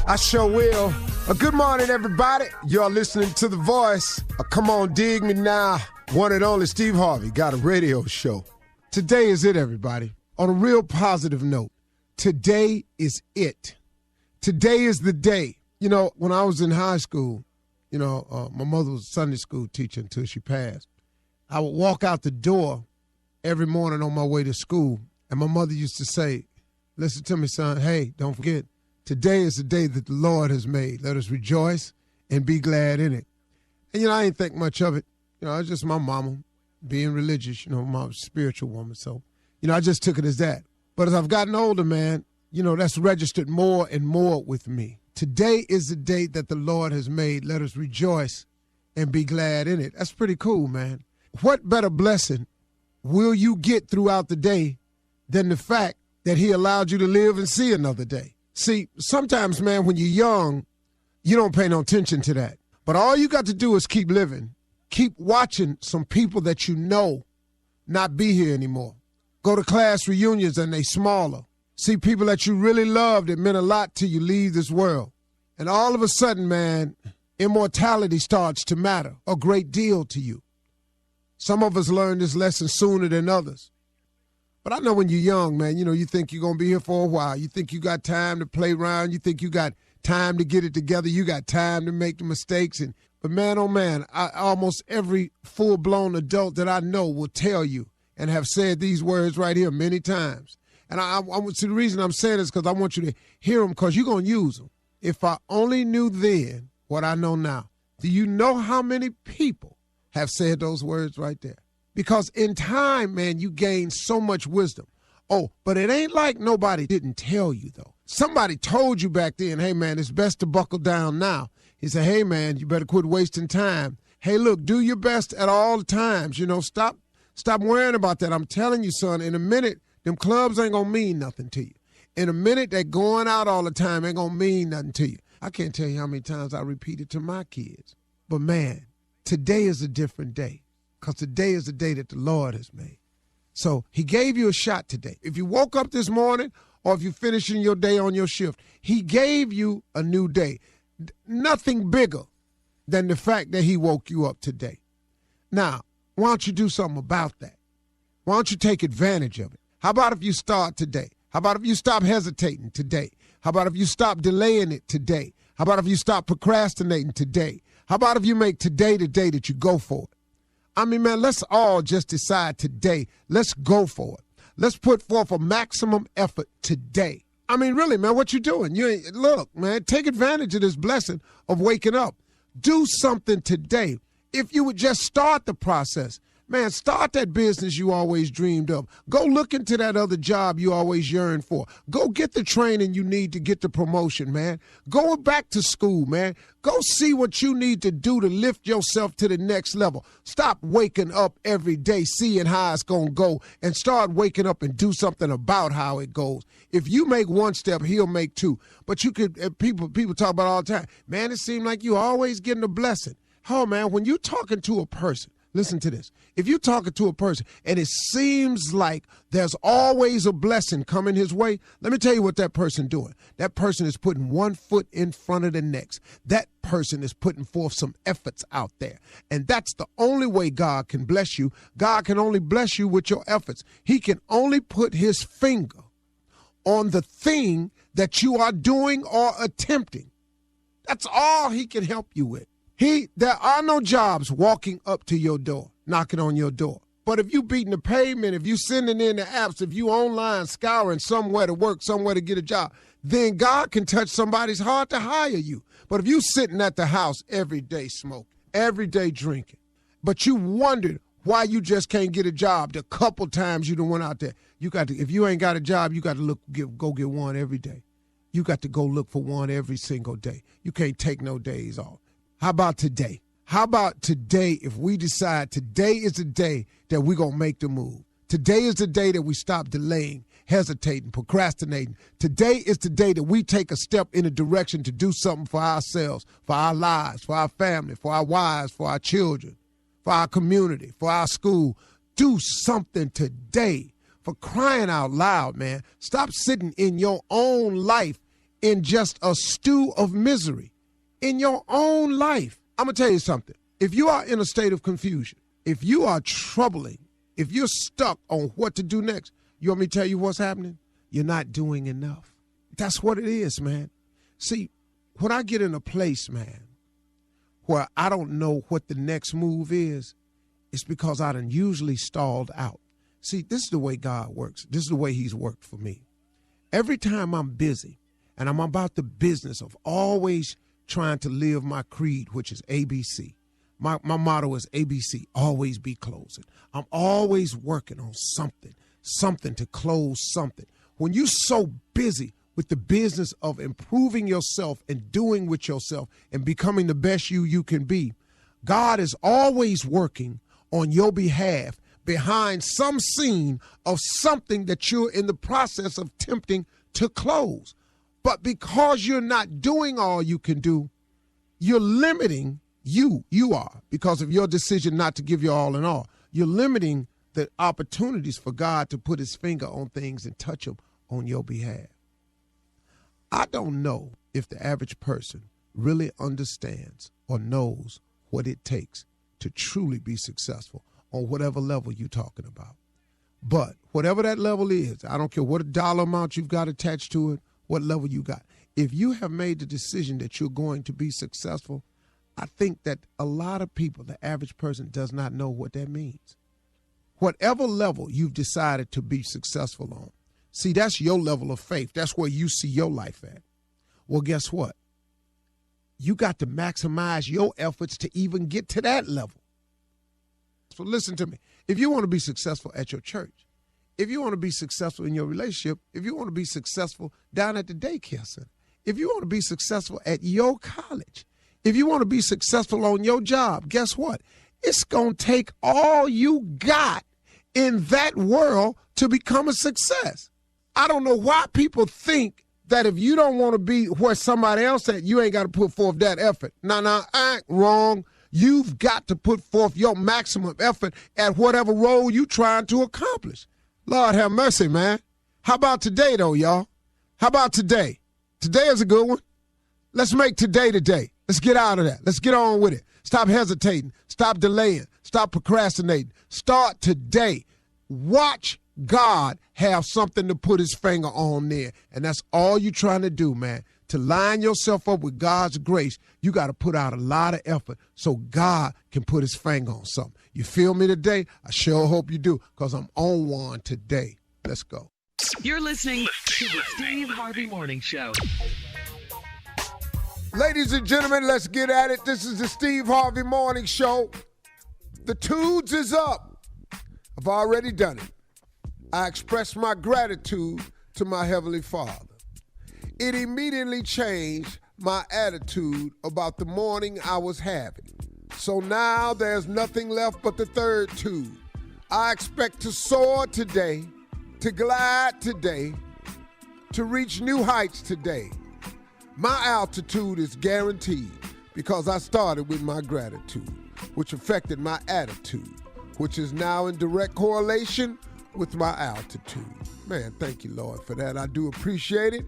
I sure will. Good morning, everybody. You're listening to The Voice. Come on, dig me now. One and only Steve Harvey got a radio show. Today is it, everybody. On a real positive note, today is it. Today is the day. You know, when I was in high school, my mother was a Sunday school teacher until she passed. I would walk out the door every morning on my way to school, and my mother used to say, listen to me, son, hey, don't forget, today is the day that the Lord has made. Let us rejoice and be glad in it. And, I ain't think much of it. It's just my mama being religious, my spiritual woman. So, I just took it as that. But as I've gotten older, man, that's registered more and more with me. Today is the day that the Lord has made. Let us rejoice and be glad in it. That's pretty cool, man. What better blessing will you get throughout the day than the fact that he allowed you to live and see another day? See, sometimes, man, when you're young, you don't pay no attention to that. But all you got to do is keep living. Keep watching some people that you know not be here anymore. Go to class reunions and they smaller. See people that you really loved that meant a lot to you leave this world. And all of a sudden, man, immortality starts to matter a great deal to you. Some of us learn this lesson sooner than others. But I know when you're young, man, you think you're going to be here for a while. You think you got time to play around. You think you got time to get it together. You got time to make the mistakes. But man, oh man, almost every full-blown adult that I know will tell you and have said these words right here many times. And the reason I'm saying this because I want you to hear them because you're going to use them. If I only knew then what I know now. Do you know how many people have said those words right there? Because in time, man, you gain so much wisdom. Oh, but it ain't like nobody didn't tell you, though. Somebody told you back then, hey, man, it's best to buckle down now. He said, hey, man, you better quit wasting time. Hey, look, do your best at all times. Stop worrying about that. I'm telling you, son, in a minute, them clubs ain't going to mean nothing to you. In a minute, that going out all the time ain't going to mean nothing to you. I can't tell you how many times I repeat it to my kids. But, man, today is a different day because today is the day that the Lord has made. So he gave you a shot today. If you woke up this morning or if you're finishing your day on your shift, he gave you a new day. Nothing bigger than the fact that he woke you up today. Now, why don't you do something about that? Why don't you take advantage of it? How about if you start today? How about if you stop hesitating today? How about if you stop delaying it today? How about if you stop procrastinating today? How about if you make today the day that you go for it? I mean, man, let's all just decide today. Let's go for it. Let's put forth a maximum effort today. I mean, really, man, what you doing? Look, man, take advantage of this blessing of waking up. Do something today. If you would just start the process, man, start that business you always dreamed of. Go look into that other job you always yearned for. Go get the training you need to get the promotion, man. Go back to school, man. Go see what you need to do to lift yourself to the next level. Stop waking up every day seeing how it's going to go and start waking up and do something about how it goes. If you make one step, he'll make two. But you could, people talk about it all the time. Man, it seems like you always getting a blessing. Oh, man, when you're talking to a person, listen to this. If you're talking to a person and it seems like there's always a blessing coming his way, let me tell you what that person doing. That person is putting one foot in front of the next. That person is putting forth some efforts out there. And that's the only way God can bless you. God can only bless you with your efforts. He can only put his finger on the thing that you are doing or attempting. That's all he can help you with. There are no jobs walking up to your door, knocking on your door. But if you beating the pavement, if you sending in the apps, if you online scouring somewhere to work, somewhere to get a job, then God can touch somebody's heart to hire you. But if you sitting at the house every day smoking, every day drinking, but you wondered why you just can't get a job the couple times you done went out there, if you ain't got a job, you got to go get one every day. You got to go look for one every single day. You can't take no days off. How about today? How about today if we decide today is the day that we're going to make the move? Today is the day that we stop delaying, hesitating, procrastinating. Today is the day that we take a step in a direction to do something for ourselves, for our lives, for our family, for our wives, for our children, for our community, for our school. Do something today. For crying out loud, man. Stop sitting in your own life in just a stew of misery in your own life. I'm going to tell you something. If you are in a state of confusion, if you are troubling, if you're stuck on what to do next, you want me to tell you what's happening? You're not doing enough. That's what it is, man. See, when I get in a place, man, where I don't know what the next move is, it's because I done usually stalled out. See, this is the way God works. This is the way he's worked for me. Every time I'm busy and I'm about the business of always trying to live my creed, which is ABC. My motto is ABC, always be closing. I'm always working on something to close something. When you're so busy with the business of improving yourself and doing with yourself and becoming the best you can be, God is always working on your behalf behind some scene of something that you're in the process of attempting to close. But because you're not doing all you can do, you're limiting you are, because of your decision not to give your all in all. You're limiting the opportunities for God to put his finger on things and touch them on your behalf. I don't know if the average person really understands or knows what it takes to truly be successful on whatever level you're talking about. But whatever that level is, I don't care what dollar amount you've got attached to it, what level you got. If you have made the decision that you're going to be successful, I think that a lot of people, the average person, does not know what that means. Whatever level you've decided to be successful on, see, that's your level of faith. That's where you see your life at. Well, guess what? You got to maximize your efforts to even get to that level. So listen to me. If you want to be successful at your church, if you want to be successful in your relationship, if you want to be successful down at the daycare center, if you want to be successful at your college, if you want to be successful on your job, guess what? It's going to take all you got in that world to become a success. I don't know why people think that if you don't want to be where somebody else at, you ain't got to put forth that effort. No, I ain't wrong. You've got to put forth your maximum effort at whatever role you're trying to accomplish. Lord have mercy, man. How about today, though, y'all? How about today? Today is a good one. Let's make today the day. Let's get out of that. Let's get on with it. Stop hesitating. Stop delaying. Stop procrastinating. Start today. Watch God have something to put his finger on there. And that's all you're trying to do, man. To line yourself up with God's grace, you got to put out a lot of effort so God can put his finger on something. You feel me today? I sure hope you do, because I'm on one today. Let's go. You're listening to the Steve Harvey Morning Show. Ladies and gentlemen, let's get at it. This is the Steve Harvey Morning Show. The Toods is up. I've already done it. I expressed my gratitude to my Heavenly Father. It immediately changed my attitude about the morning I was having. So now there's nothing left but the third tube. I expect to soar today, to glide today, to reach new heights today. My altitude is guaranteed because I started with my gratitude, which affected my attitude, which is now in direct correlation with my altitude. Man, thank you, Lord, for that. I do appreciate it.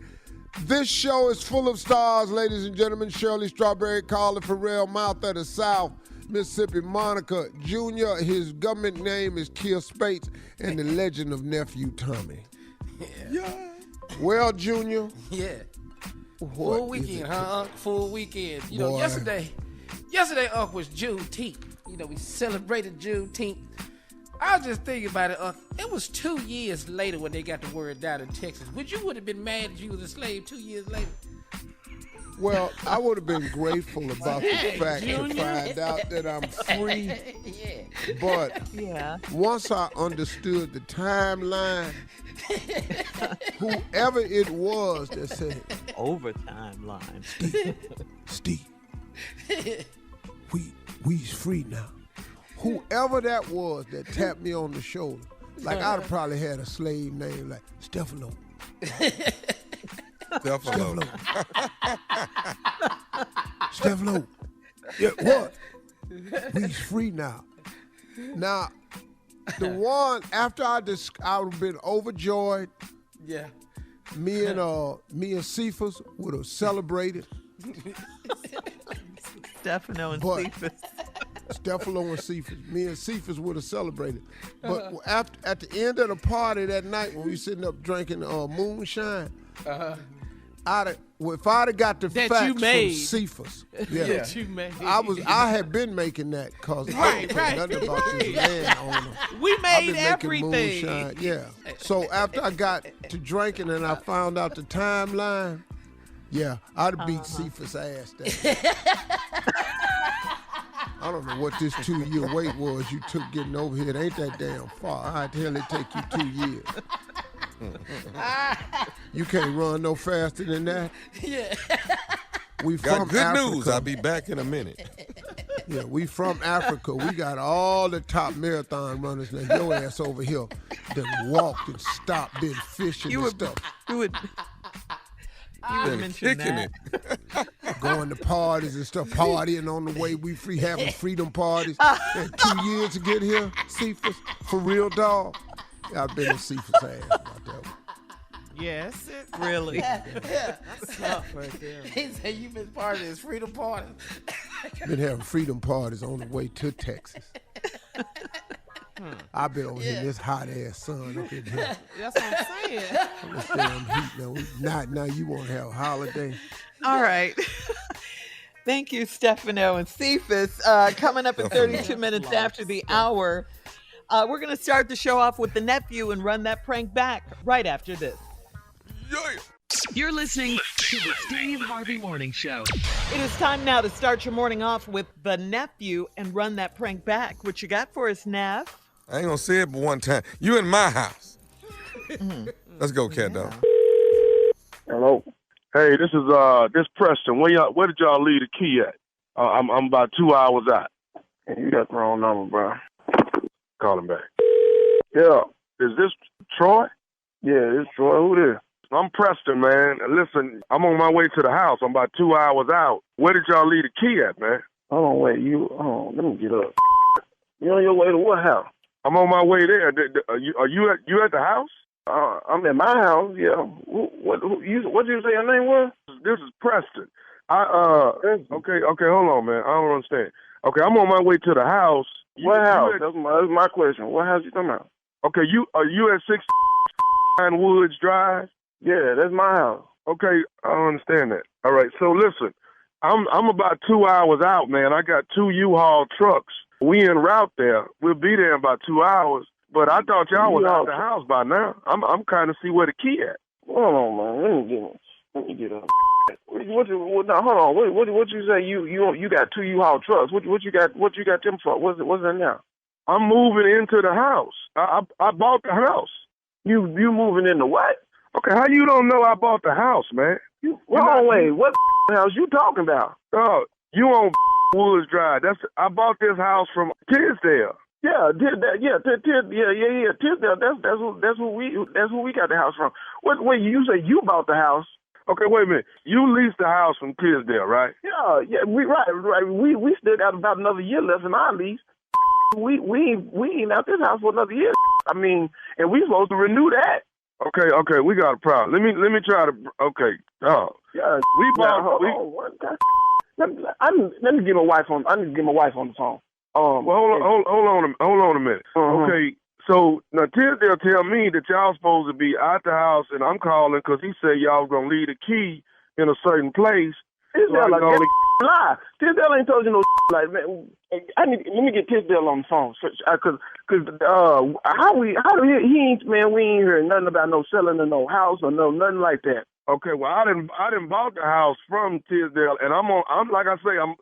This show is full of stars, ladies and gentlemen. Shirley Strawberry, Carla Farrell, Mouth of the South, Mississippi Monica Jr., his government name is Kier Spates, and the legend of Nephew Tommy. Yeah. Well, Junior. Yeah. What full weekend, huh, Unc? Full weekend. You know, Boy. yesterday, Unc, was Juneteenth. You know, we celebrated Juneteenth. I was just thinking about it, Unc. It was 2 years later when they got the word down in Texas. Would have been mad if you was a slave 2 years later? Well, I would have been grateful about the fact to find out that I'm free. Yeah. But Yeah. once I understood the timeline, whoever it was that said, Overtime line. Steve, we's free now. Whoever that was that tapped me on the shoulder, like I'd have probably had a slave name like Stefano. Stefano. Stefano. Yeah, what? We's free now. Now, the one after I would have been overjoyed. Yeah. me and Cephas would have celebrated. Stefano and But- Cephas. Stefano and Cephas. Me and Cephas would have celebrated. But at the end of the party that night when we sitting up drinking moonshine, if I'd have got the That facts you made. from Cephas, That you made. I had been making that because I Right, didn't care right. nothing about this landowner. We I've made been everything. making moonshine. Yeah. So after I got to drinking and I found out the timeline, yeah, I'd have beat Cephas' ass that. I don't know what this 2-year wait was you took getting over here. It ain't that damn far. How the hell it take you 2 years? You can't run no faster than that. Yeah. We Got from good Africa. news. I'll be back in a minute. Yeah, we from Africa. We got all the top marathon runners. Now your ass over here that walked and stopped, been fishing and stuff. You would Been mention kicking that. it. Going to parties and stuff, partying on the way. We having freedom parties. And 2 years to get here, Cephas, for real, dog. Yeah, I've been to Cephas' ass about that one. Yes, really. That's tough right there. He said you been part of this freedom party. Been having freedom parties on the way to Texas. I've been over here in this hot ass sun up in here. That's what I'm saying. This damn heat now you want to have a holiday. All right. Thank you, Stefano and Cephas. Coming up in 32 minutes after the hour, we're going to start the show off with the nephew and run that prank back right after this. Yeah. You're listening to the Steve Harvey Morning Show. It is time now to start your morning off with the nephew and run that prank back. What you got for us, Nav? I ain't gonna say it but one time. You in my house. Let's go, cat dog. Hello. Hey, this Preston. Where did y'all leave the key at? I'm about 2 hours out. You got the wrong number, bro. Call him back. Yeah. Is this Troy? Yeah, it's Troy. Who this? I'm Preston, man. Listen, I'm on my way to the house. I'm about 2 hours out. Where did y'all leave the key at, man? Hold on, wait. Let me get up. You on your way to what house? I'm on my way there. Are you at the house? I'm at my house. Yeah. What you say your name was? This is Preston. Okay. Hold on, man. I don't understand. Okay, I'm on my way to the house. What house? That's my question. What house you talking about? Okay, are you at 6 Woods Drive? Yeah, that's my house. Okay, I don't understand that. All right, so listen, I'm about 2 hours out, man. I got 2 U-Haul trucks. We en route there. We'll be there in about 2 hours. But I thought y'all was out the house by now. I'm kind of see where the key at. Hold on, man. Let me get up. Hold on. What you say? You got 2 U-Haul trucks. What you got? What you got them for? What's that now? I'm moving into the house. I bought the house. You moving into what? Okay, how you don't know I bought the house, man? Wait, what house you talking about? Oh, you on Woods Drive. I bought this house from Tisdale. Yeah, Tisdale. That's who we got the house from. Wait, you say you bought the house? Okay, wait a minute. You leased the house from Tisdale, right? Yeah, right. We still got about another year left in our lease. We ain't out this house for another year. I mean, and we supposed to renew that. Okay, we got a problem. Let me try to. Okay, yeah, we bought. Let me get my wife on. I need to get my wife on the phone. Well, hold on a minute. Okay, so now Tisdale tell me that y'all supposed to be out the house, and I'm calling because he said y'all gonna leave the key in a certain place. Tisdale like lie. Tisdale ain't told you no like, man. Let me get Tisdale on the phone, cause he ain't, man. We ain't heard nothing about no selling of no house or nothing like that. Okay, well I didn't bought the house from Tisdale, and I'm like I say, I'm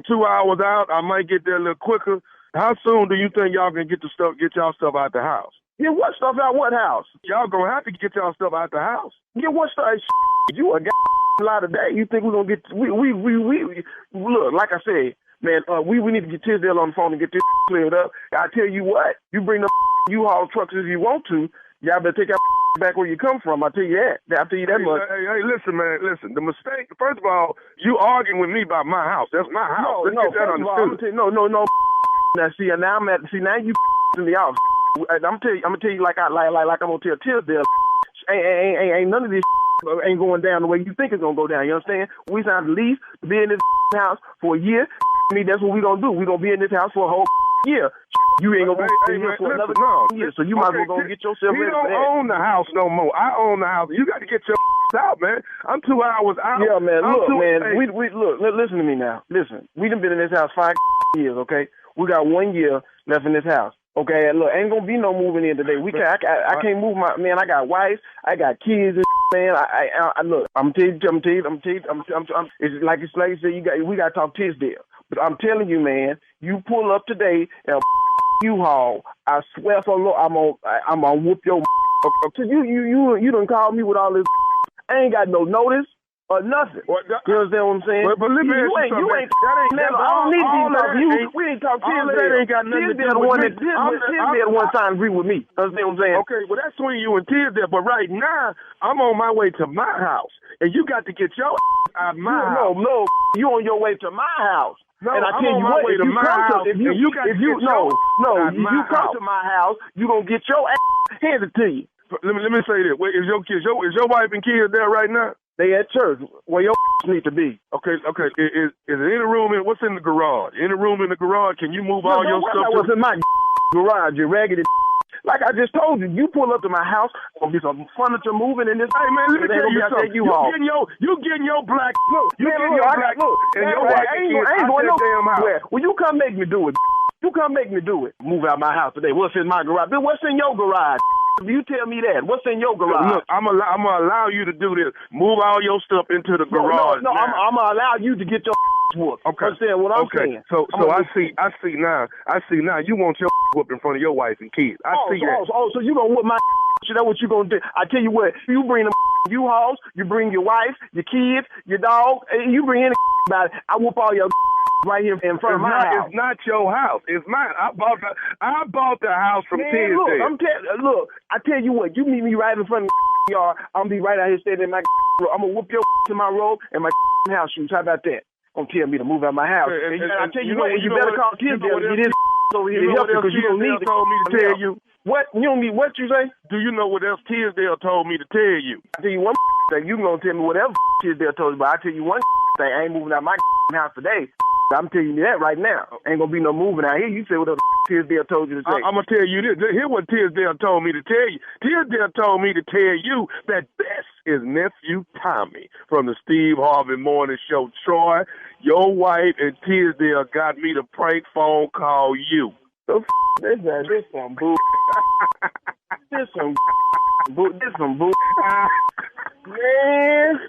2 hours out. I might get there a little quicker. How soon do you think y'all can get y'all stuff out the house? Get what stuff out what house? Y'all gonna have to get y'all stuff out the house. Get what stuff? You a lot of that. You think we're gonna get? We look, like I said, man. We need to get Tisdale on the phone and get this cleared up. I tell you what, you bring the U-Haul trucks if you want to. Y'all better take your back where you come from. I tell you that. I tell you that much. Hey, listen, man. Listen. The mistake. First of all, you arguing with me about my house. That's my house. No. First of all, no. Now see, now you in the house. I'm gonna tell you like I'm gonna tell Tisdale. ain't none of this ain't going down the way you think it's gonna go down. You understand? We signed the lease to be in this house for a year. That's what we gonna do. We gonna be in this house for a whole year. You ain't gonna be in here for another year. So you might as well go get yourself ready for that. You don't own the house no more. I own the house. You got to get your out, man. I'm 2 hours out. Yeah, man. We look. Listen to me now. Listen. We done been in this house 5 years. Okay. We got 1 year left in this house. Okay. Look, ain't gonna be no moving in today. I can't move my man. I got wife. I got kids. Man, I look. I'm telling you. It's like you said. We got to talk Tisdale. But I'm telling you, man. You pull up today and U-Haul. I swear for Lord, I'm gonna whoop your. Cause you done called me with all this. I ain't got no notice or nothing. You understand what I'm saying? But let me ask you something. I don't need these. We ain't talk Tisdale. That ain't got nothing to do with me. Tisdale one time agree with me. Understand what I'm saying? Okay, well that's between you and Tisdale. But right now, I'm on my way to my house, and you got to get your out of my house. No, you on your way to my house. No, and I tell you what, if you come to my house, you gonna get your ass handed to you. Let me say this: is your wife and kids there right now? They at church where your need to be. Okay. Is there any room in what's in the garage? Any room in the garage? Can you move all your stuff? What's in my garage? You raggedy. Like I just told you, you pull up to my house, gonna be some furniture moving in this. Hey man, let me tell you something. You getting your black look. You getting your black look. And your wife ain't going no damn house. Well, you come make me do it. You come make me do it. Move out my house today. What's in my garage? What's in your garage? You tell me that. What's in your garage? Look, I'm gonna allow you to do this. Move all your stuff into the garage. No, I'm gonna allow you to get your whooped. Okay. Understand what I'm saying? So I see now. You want your whooped in front of your wife and kids. I see that. So you gonna whoop my shit? That's what you gonna do? I tell you what. You bring them U-Hauls. You bring your wife, your kids, your dog. You bring any about it. I whoop all your right here in front of my house. It's not your house. It's mine. I bought the house from Tisdale. Look, I tell you what. You meet me right in front of the yard. I'm gonna be right out here standing in my robe. I'm gonna whoop your in my robe and my house shoes. How about that? Don't tell me to move out my house. And I tell you what, you better call Tisdale and get his over here to help you because you don't need told me to tell you. What? You don't need what you say? Do you know what else Tisdale told me to tell you? I tell you one thing. You gonna tell me whatever Tisdale told you, but I tell you one thing. I ain't moving out my house today. I'm telling you that right now. Ain't gonna be no moving out here. You say whatever Tisdale told you to say. I'm gonna tell you this. Here's what Tisdale told me to tell you. Tisdale told me to tell you that this is nephew Tommy from the Steve Harvey Morning Show. Troy, your wife and Tisdale got me to prank phone call you. This some boo. This some boo. This some boo. Man.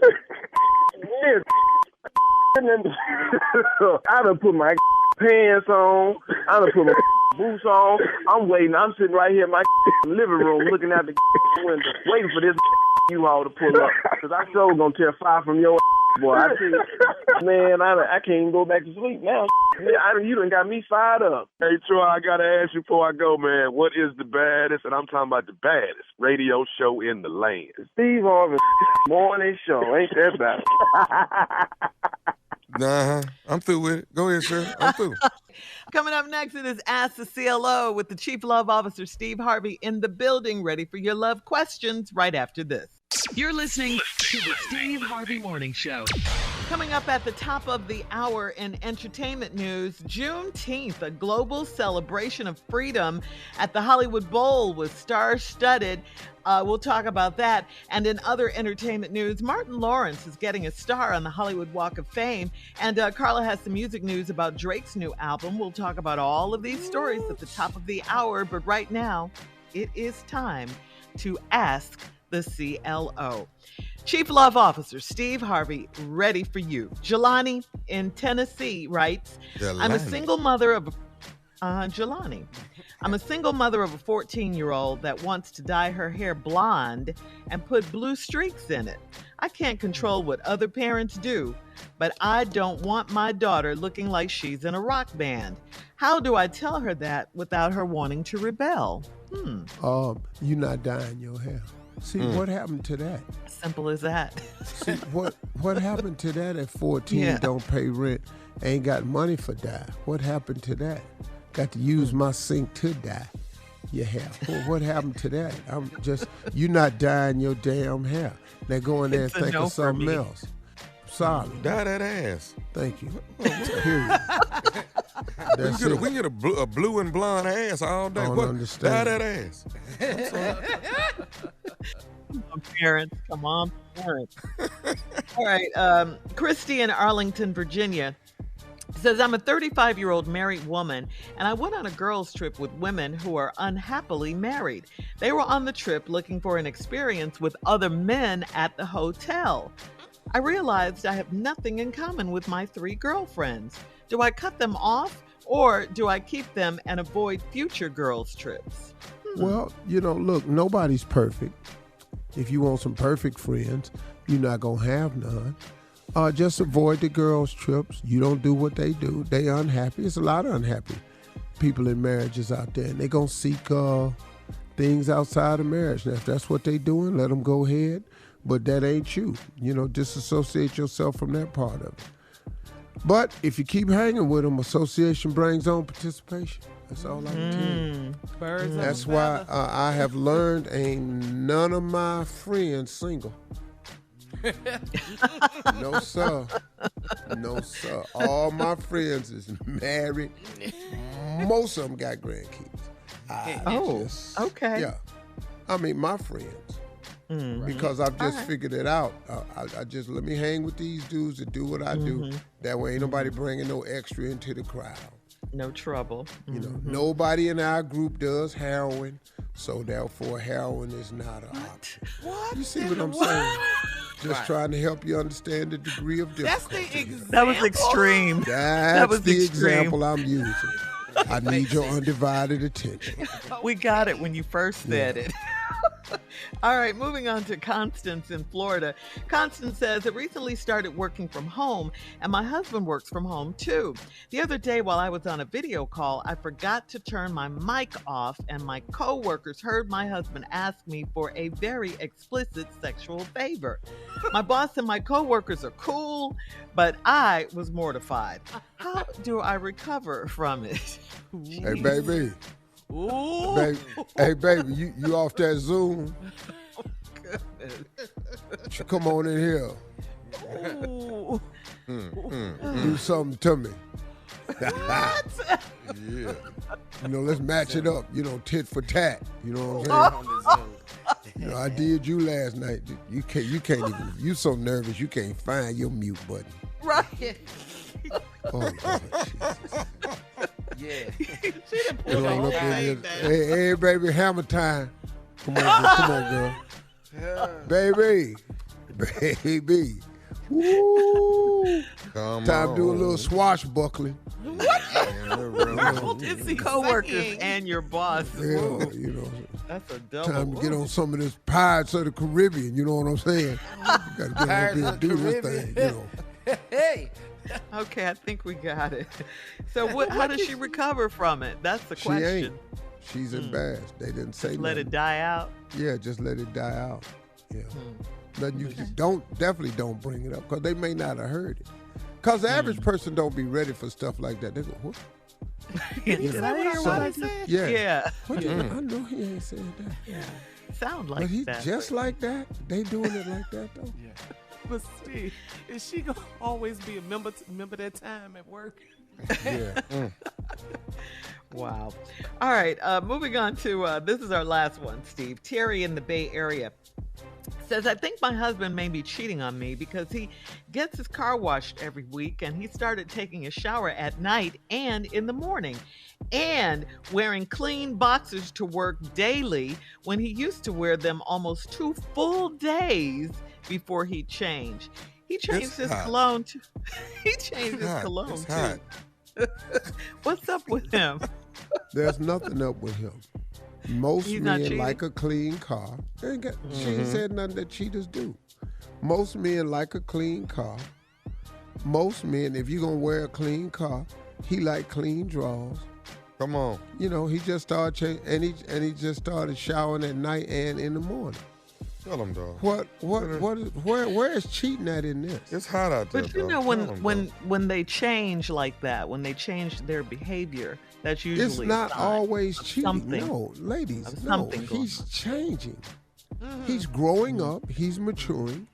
I done put my pants on. I done put my boots on. I'm waiting. I'm sitting right here in my living room looking out the window, waiting for this U-Haul to pull up. Because I sure gonna tear fire from your boy. I tell you, man, I can't even go back to sleep now. You done got me fired up. Hey, Troy, I gotta ask you before I go, man, what is the baddest, and I'm talking about the baddest, radio show in the land? Steve Harvey Morning Show. Ain't that bad? Nah, I'm through with it. Go ahead, sir. I'm through. Coming up next, it is Ask the CLO with the Chief Love Officer, Steve Harvey, in the building, ready for your love questions right after this. You're listening to the Steve Harvey Morning Show. Coming up at the top of the hour in entertainment news, Juneteenth, a global celebration of freedom at the Hollywood Bowl was star-studded. We'll talk about that. And in other entertainment news, Martin Lawrence is getting a star on the Hollywood Walk of Fame. And Carla has some music news about Drake's new album. We'll talk about all of these stories at the top of the hour. But right now, it is time to ask the CLO. Chief Love Officer Steve Harvey, ready for you. Jelani in Tennessee writes, I'm a single mother of Jelani. I'm a single mother of a 14-year-old that wants to dye her hair blonde and put blue streaks in it. I can't control what other parents do, but I don't want my daughter looking like she's in a rock band. How do I tell her that without her wanting to rebel? You're not dyeing your hair. See, what happened to that? Simple as that. See, what happened to that at 14, don't pay rent, ain't got money for dye? What happened to that? Got to use my sink to dye. your hair. Well, what happened to that? You're not dyeing your damn hair. Now go in there and think of something else. Sorry. Dye that ass. Thank you. Period. We can get a blue and blonde ass all day. I don't understand. Dye that ass. Come on, parents. All right, Christy in Arlington, Virginia says, I'm a 35-year-old married woman, and I went on a girls' trip with women who are unhappily married. They were on the trip looking for an experience with other men at the hotel. I realized I have nothing in common with my 3 girlfriends. Do I cut them off, or do I keep them and avoid future girls' trips? Well, look, nobody's perfect. If you want some perfect friends, you're not going to have none. Just avoid the girls' trips. You don't do what they do. They unhappy. There's a lot of unhappy people in marriages out there, and they're going to seek things outside of marriage. Now, if that's what they're doing, let them go ahead, but that ain't you. Disassociate yourself from that part of it. But if you keep hanging with them, association brings on participation. That's all I can tell you. That's why I have learned ain't none of my friends single. No, sir. No, sir. All my friends is married. Most of them got grandkids. Okay. Yeah. I mean, my friends. Because I've just figured it out. I just let me hang with these dudes that do what I do. That way ain't nobody bringing no extra into the crowd. No trouble. Nobody in our group does heroin, so therefore heroin is not an option. What? You see what I'm saying? Just trying to help you understand the degree of difficulty. That's the example. That was extreme. That's was the extreme. example I'm using. I need your undivided attention. We got it when you first said it. All right, moving on to Constance in Florida. Constance says, I recently started working from home, and my husband works from home too. The other day while I was on a video call, I forgot to turn my mic off, and my coworkers heard my husband ask me for a very explicit sexual favor. My boss and my coworkers are cool, but I was mortified. How do I recover from it? Hey, baby. Ooh. Hey, baby, you off that Zoom? You come on in here. Ooh. Do something to me. Yeah. Let's match it up. Tit for tat. You know what I'm saying? I did you last night. You can't even. You so nervous you can't find your mute button. Right. Oh, Lord, Jesus. Yeah. Get on up in here. Hey, baby, hammer time. Come on, girl. Baby. Woo. Time to do a little swashbuckling. Coworkers and your boss. Yeah, That's a double. time to get on some of this Pirates of the Caribbean. You know what I'm saying? You got to get up here and do this thing. Hey. Okay, I think we got it. So how does she recover from it? That's the question. She ain't. She's embarrassed. They didn't say Let nothing. it die out. Yeah, just let it die out. Yeah. Nothing you definitely don't bring it up because they may not have heard it. Because the average person don't be ready for stuff like that. They go, what? Did I hear what I said? Yeah. Yeah. I know he ain't said that. Yeah. Sound like But he's that. just like that. They doing it like that though. Yeah. But Steve, is she gonna always be a member that time at work? Yeah. Wow. All right. Moving on to this is our last one, Steve. Terry in the Bay Area says, I think my husband may be cheating on me because he gets his car washed every week and he started taking a shower at night and in the morning and wearing clean boxers to work daily when he used to wear them almost 2 full days before he changed. He changed his cologne too. He changed his cologne too. What's up with him? There's nothing up with him. Most He's not men cheating? like a clean car. She ain't said nothing that cheaters do. Most men like a clean car. Most men, if you're going to wear a clean car, he like clean drawers. Come on. He just started changing, and he just started showering at night and in the morning. Tell him, dog. Where is cheating at in this? It's hot out there, But you dog. know, Tell him, when they change like that, when they change their behavior, that's usually It's not a sign always of cheating. something. No, ladies, of no. something going He's on. changing. He's growing up. He's maturing.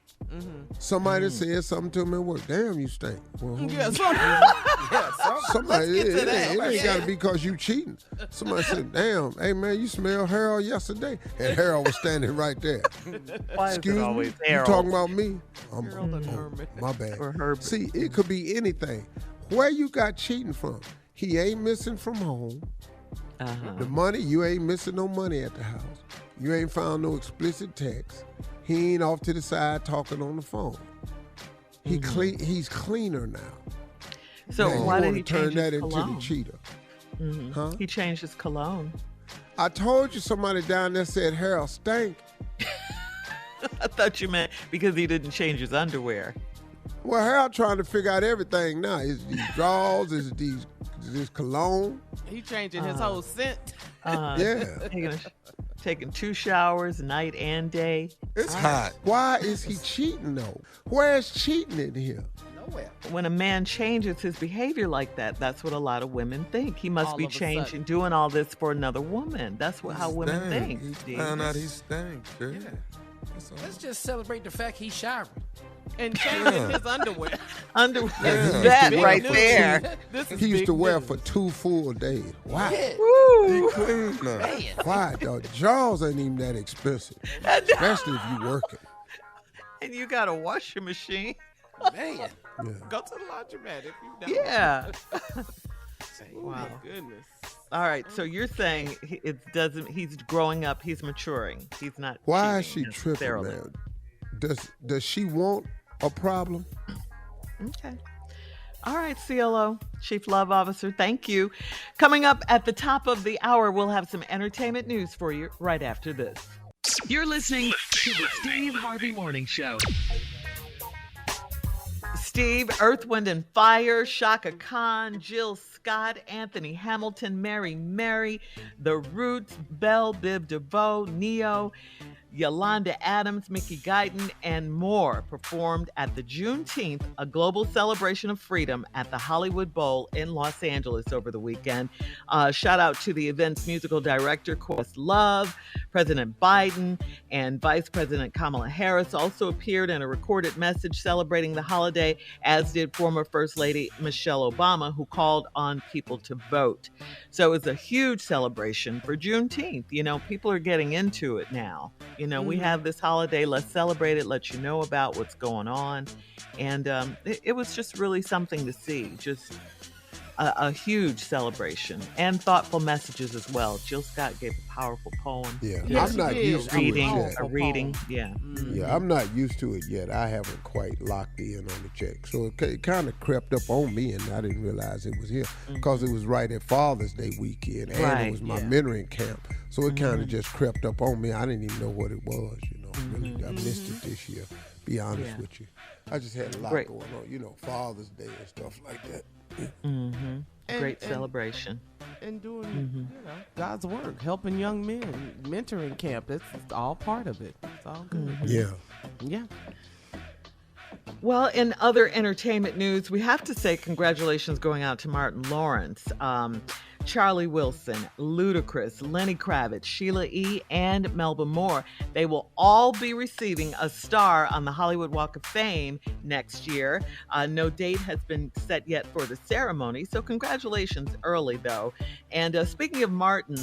Somebody said something to him at work. Damn, you stink. Well, somebody, it ain't got to be because you cheating. Somebody said, damn, hey, man, you smelled Harold yesterday. And Harold was standing right there. Why is Excuse it me, always you Harold? talking about me? Harold and Herman. My bad. Or Herbert. See, it could be anything. Where you got cheating from? He ain't missing from home. The money, you ain't missing no money at the house. You ain't found no explicit text. He ain't off to the side talking on the phone. He's cleaner now. So Now, why you did wanna he turn change that his into cologne? the cheater? Huh? He changed his cologne. I told you somebody down there said Harold stank. I thought you meant because he didn't change his underwear. Well, Harold trying to figure out everything now. Is it these drawers? Is it this cologne? He changing his whole scent. Yeah. Taking 2 showers, night and day. It's hot. Why is he cheating though? Where's cheating in here? Nowhere. When a man changes his behavior like that, that's what a lot of women think. He must All be of a changing, sudden. doing all this for another woman. That's how women Stank. think. He Steve. found out he stank, dude. Yeah. That's all. Let's just celebrate the fact he's showering. And changing his underwear. Underwear. Yeah. That Big right news. there. This is He used big to wear news. for 2 full days. Why? Yeah. He clean now. Man. Why? The jaws ain't even that expensive, especially if you working. And you got a washing machine. Man. Yeah. Go to the laundromat if you don't. Yeah. Oh, Wow. my goodness. All right. So you're saying he's growing up, he's maturing. He's not. Why is she cheating tripping, necessarily. man? Does she want a problem? Okay. All right, CLO, Chief Love Officer, thank you. Coming up at the top of the hour, we'll have some entertainment news for you right after this. You're listening to the Steve Harvey Morning Show. Steve, Earth, Wind, and Fire, Shaka Khan, Jill Scott, Anthony Hamilton, Mary, The Roots, Belle Biv DeVoe, Neo, Yolanda Adams, Mickey Guyton, and more performed at the Juneteenth, a global celebration of freedom at the Hollywood Bowl in Los Angeles over the weekend. Shout out to the event's musical director, Questlove. President Biden and Vice President Kamala Harris also appeared in a recorded message celebrating the holiday, as did former First Lady Michelle Obama, who called on people to vote. So it's a huge celebration for Juneteenth. You know, people are getting into it now. You know, we have this holiday, let's celebrate it, let you know about what's going on. And it was just really something to see, just a huge celebration and thoughtful messages as well. Jill Scott gave a powerful poem. Yeah, Yes, I'm not she did. used to it yet. A reading, yeah. Yeah, I'm not used to it yet. I haven't quite locked in on the check. So it kind of crept up on me, and I didn't realize it was here because it was right at Father's Day weekend, and Right, it was my yeah. mentoring camp. So it kind of just crept up on me. I didn't even know what it was, you know. Really, I missed it this year, be honest Yeah. with you. I just had a lot Great. going on, you know, Father's Day and stuff like that. Great celebration. And doing, you know, God's work, helping young men, mentoring camp. It's all part of it. It's all good. Yeah. Yeah. Well, in other entertainment news, we have to say congratulations going out to Martin Lawrence, Charlie Wilson, Ludacris, Lenny Kravitz, Sheila E., and Melba Moore. They will all be receiving a star on the Hollywood Walk of Fame next year. No date has been set yet for the ceremony, so congratulations early, though. And speaking of Martin,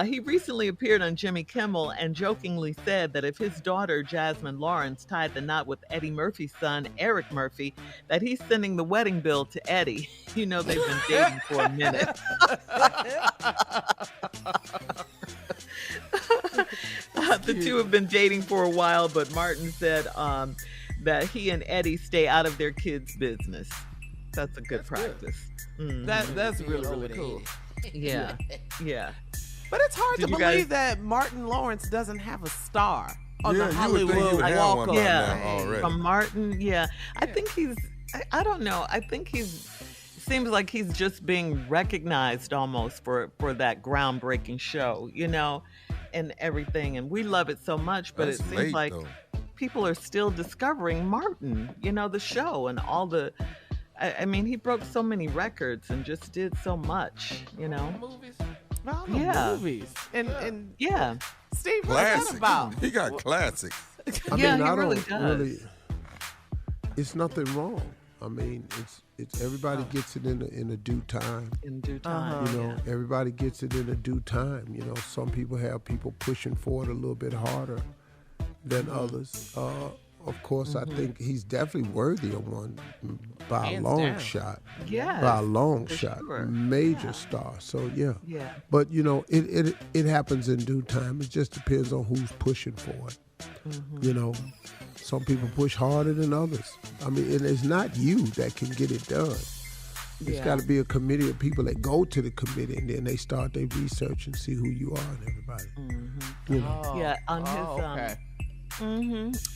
he recently appeared on Jimmy Kimmel and jokingly said that if his daughter, Jasmine Lawrence, tied the knot with Eddie Murphy's son, Eric Murphy, that he's sending the wedding bill to Eddie. You know, they've been dating for a minute. The two have been dating for a while, but Martin said that he and Eddie stay out of their kids' business. That's a good practice. That's really cool. Yeah, yeah. But it's hard Did to you believe guys- that Martin Lawrence doesn't have a star on Yeah, the you would think he Hollywood would have Walk one of by Yeah. now already. From Martin, yeah. I think he's, I don't know. I think seems like he's just being recognized almost for that groundbreaking show, you know? and everything, and we love it so much. But That's it seems late, like though. people are still discovering Martin. The show and all the. I mean, he broke so many records and just did so much. Movies. All the Yeah. movies. And Yeah. Steve, what's that Classic. about? He got classics. I Yeah, mean, he I really don't does. really. It's nothing wrong. I mean, it's everybody gets it in a due time. In due time. Everybody gets it in a due time. Some people have people pushing for it a little bit harder than others. Of course, I think he's definitely worthy of one by a Hands long down. shot. Yeah. By a long for shot. sure. Major star. So, yeah. Yeah. But, it happens in due time. It just depends on who's pushing for it. Some people push harder than others. I mean, and it's not you that can get it done. It's got to be a committee of people that go to the committee, and then they start their research and see who you are and everybody. Yeah, on his okay.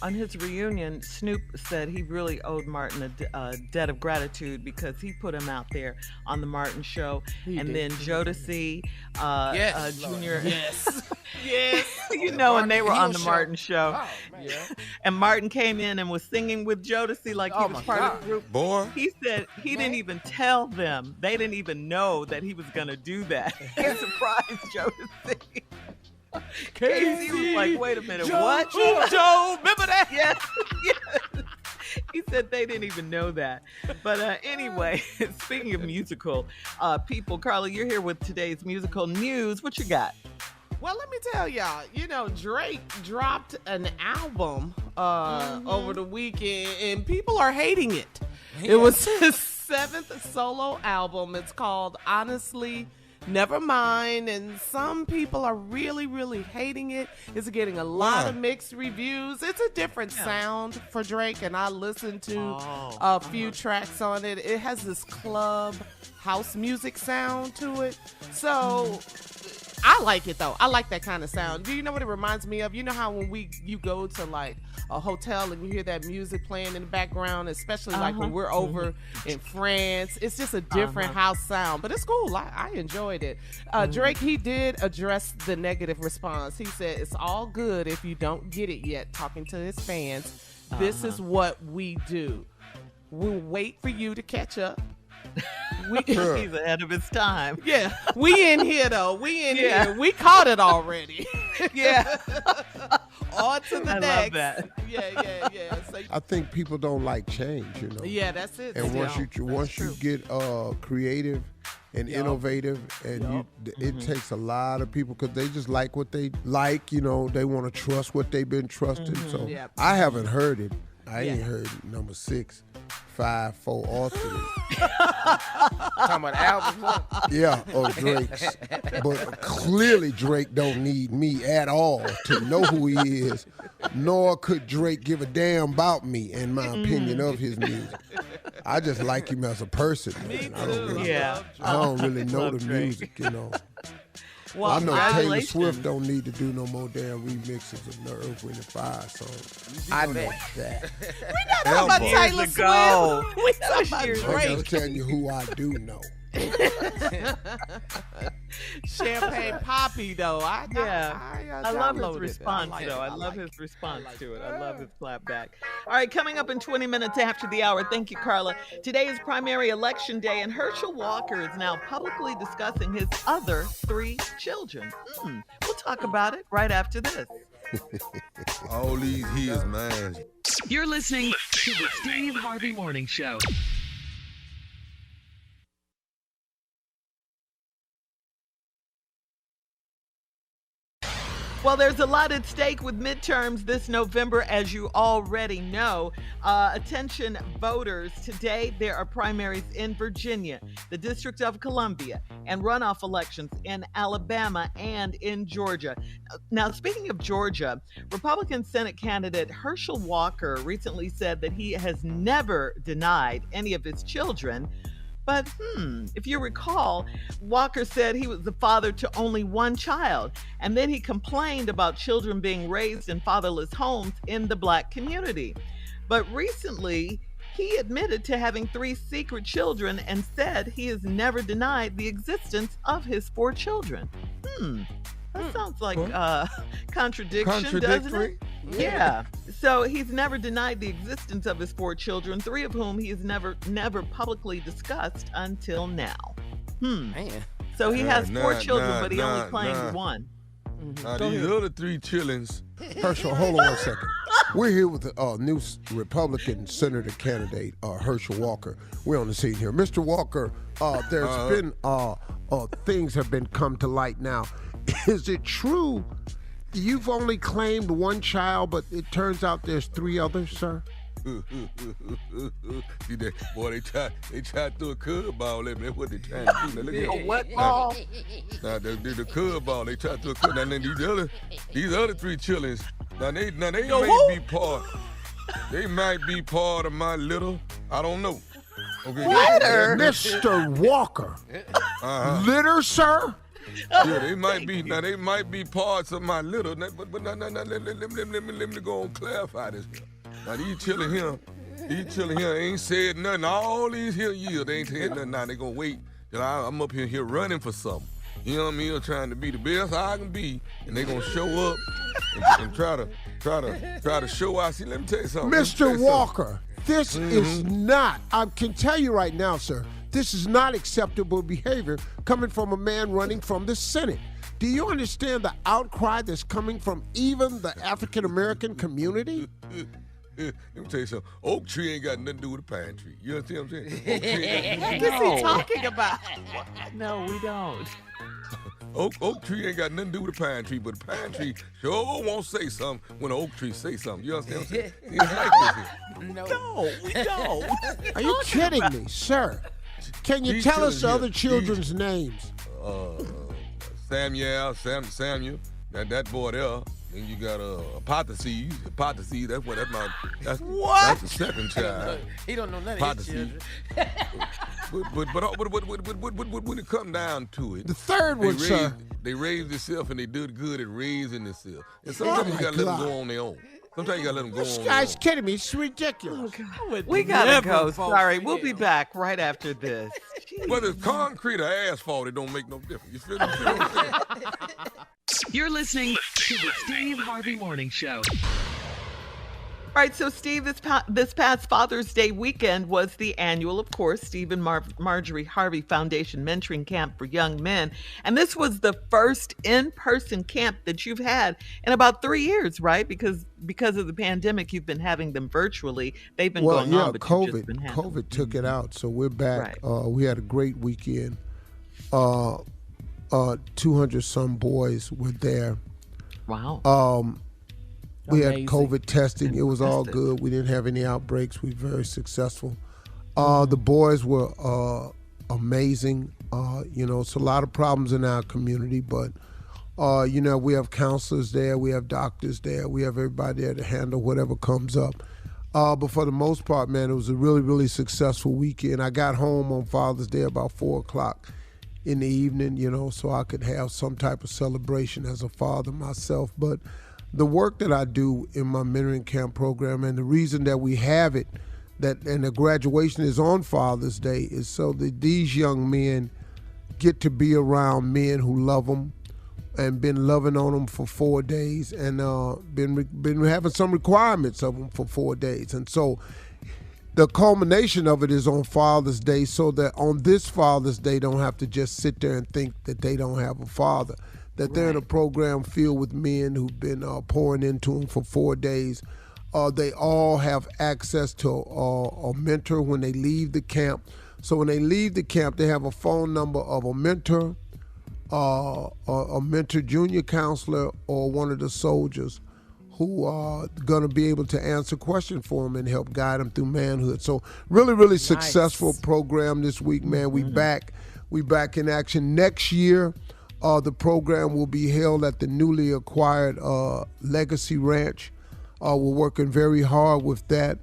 on his reunion, Snoop said he really owed Martin a debt of gratitude because he put him out there on the Martin show, and then Jodeci, Yes, Junior, Yes. Yes. and they were on the Show. Martin show, Oh, man. Yeah. and Martin came in and was singing with Jodeci like he Oh, was my part God. of the group. Boy, He said he didn't even tell them; they didn't even know that he was gonna do that. He surprised Jodeci. Casey was like, "Wait a minute, what?" Joe, remember that? Yes, yes. He said they didn't even know that. But anyway, speaking of musical people, Carla, you're here with today's musical news. What you got? Well, let me tell y'all, Drake dropped an album over the weekend, and people are hating it. It was his 7th solo album. It's called Honestly Nevermind, and some people are really, really hating it. It's getting a lot of mixed reviews. It's a different sound for Drake, and I listened to a few tracks on it. It has this club house music sound to it. So I like it though. I like that kind of sound. Do you know what it reminds me of? You know how when you go to like a hotel and you hear that music playing in the background, especially like when we're over in France. It's just a different house sound, but it's cool. I enjoyed it. Drake, he did address the negative response. He said, it's all good if you don't get it yet, talking to his fans. This is what we do. We'll wait for you to catch up. He's ahead of his time. Yeah, we in here though. We in here. We caught it already. Yeah. On to the I next. love that. Yeah. So, I think people don't like change, yeah, that's it. And still. once you get creative and innovative, and it takes a lot of people because they just like what they like. They want to trust what they've been trusting. So Yep. I haven't heard it. I ain't heard number 6, 5, 4, or 3. Talking about albums. Yeah, or Drake's. But clearly Drake don't need me at all to know who he is, nor could Drake give a damn about me and my opinion of his music. I just like him as a person. Man. I don't really know Love the Drake. music, Well, I know Taylor congratulations. Swift don't need to do no more damn remixes of the Earth, Wind & Fire song. I know that. Talking about Elbow. Taylor Years ago. Swift. We talking about years I'm Drake. just telling you who I do know. Champagne Poppy though. I love his downloaded it. response, I like though. it. I love his response to it. I love his clap back. All right, coming up in 20 minutes after the hour. Thank you, Carla. Today is primary election day, and Herschel Walker is now publicly discussing his other 3 children. We'll talk about it right after this. all these years, man. You're listening to the Steve Harvey Morning Show. Well, there's a lot at stake with midterms this November, as you already know. Attention voters, today there are primaries in Virginia, the District of Columbia, and runoff elections in Alabama and in Georgia. Now, speaking of Georgia, Republican Senate candidate Herschel Walker recently said that he has never denied any of his children. But if you recall, Walker said he was the father to only 1 child, and then he complained about children being raised in fatherless homes in the Black community. But recently, he admitted to having 3 secret children and said he has never denied the existence of his 4 children. That sounds like contradiction, doesn't it? Contradictory? Yeah. So he's never denied the existence of his 4 children, 3 of whom he has never publicly discussed until now. Man. So he has 4 children, but he only claims 1. Now, these other 3 chillings. Herschel, hold on one second. We're here with the new Republican Senator candidate, Herschel Walker. We're on the scene here. Mr. Walker, there's been things have been come to light now. Is it true you've only claimed 1 child, but it turns out there's 3 others, sir? See that, boy, they tried to throw a curveball at me. That's what they trying to do. Now, look at What ball? Now, the curveball, they tried to throw a curveball. Now, then these other 3 chillings, now they may be part. They might be part of my litter. I don't know. Okay. Litter? Mr. Walker. Litter, sir? Yeah, they might be. Now they might be parts of my litter. But now, let me go and clarify this here. Now these children here ain't said nothing. All these here years they ain't said nothing. Now they gonna wait till I'm up here running for something. You know what I mean? Trying to be the best I can be, and they gonna show up and try to show out. See, let me tell you something. Mr. Walker, this is not. I can tell you right now, sir. This is not acceptable behavior coming from a man running from the Senate. Do you understand the outcry that's coming from even the African American community? Let me tell you something. Oak tree ain't got nothing to do with a pine tree. You understand what I'm saying? Oak tree ain't got What is he talking about? No, we don't. Oak tree ain't got nothing to do with a pine tree, but a pine tree sure won't say something when an oak tree say something. You understand what I'm saying? It's like this here. No, we don't. Are you kidding me, sir? Can you tell us the other children's names? Samuel, that boy there. Then you got Apotheses, that's the second child. He don't know none of his children. but when it come down to it, The third one, sir. They raised themselves and they did good at raising themselves. And sometimes you gotta let them go on their own. Sometimes you gotta let them go on This their guy's own. kidding me. It's ridiculous. We gotta Never go. fall Sorry, for we'll be hell. back right after this. Whether it's concrete or asphalt, it don't make no difference. You feel what I'm saying? You're listening to the Steve Harvey Morning Show. All right, so Steve, this past Father's Day weekend was the annual, of course, Steve and Marjorie Harvey Foundation Mentoring Camp for Young Men. And this was the first in-person camp that you've had in about 3 years, right? Because of the pandemic, you've been having them virtually. They've been going on, but you've just been having them. COVID took it out, so we're back. Right. We had a great weekend. 200-some boys were there. Wow. We had Amazing. COVID testing. It was all good. We didn't have any outbreaks. We were very successful. The boys were amazing. It's a lot of problems in our community, but, we have counselors there. We have doctors there. We have everybody there to handle whatever comes up. But for the most part, man, it was a really, really successful weekend. I got home on Father's Day about 4 o'clock in the evening, so I could have some type of celebration as a father myself. But the work that I do in my mentoring camp program, and the reason that we have it, and the graduation is on Father's Day, is so that these young men get to be around men who love them and been loving on them for 4 days, and been having some requirements of them for 4 days. And so the culmination of it is on Father's Day, so that on this Father's Day, don't have to just sit there and think that they don't have a father. That they're in a program filled with men who've been pouring into them for 4 days. They all have access to a mentor when they leave the camp. So when they leave the camp, they have a phone number of a mentor, a mentor junior counselor, or one of the soldiers who are going to be able to answer questions for them and help guide them through manhood. So really, really successful program this week, man. We back in action. Next year, the program will be held at the newly acquired Legacy Ranch. We're working very hard with that.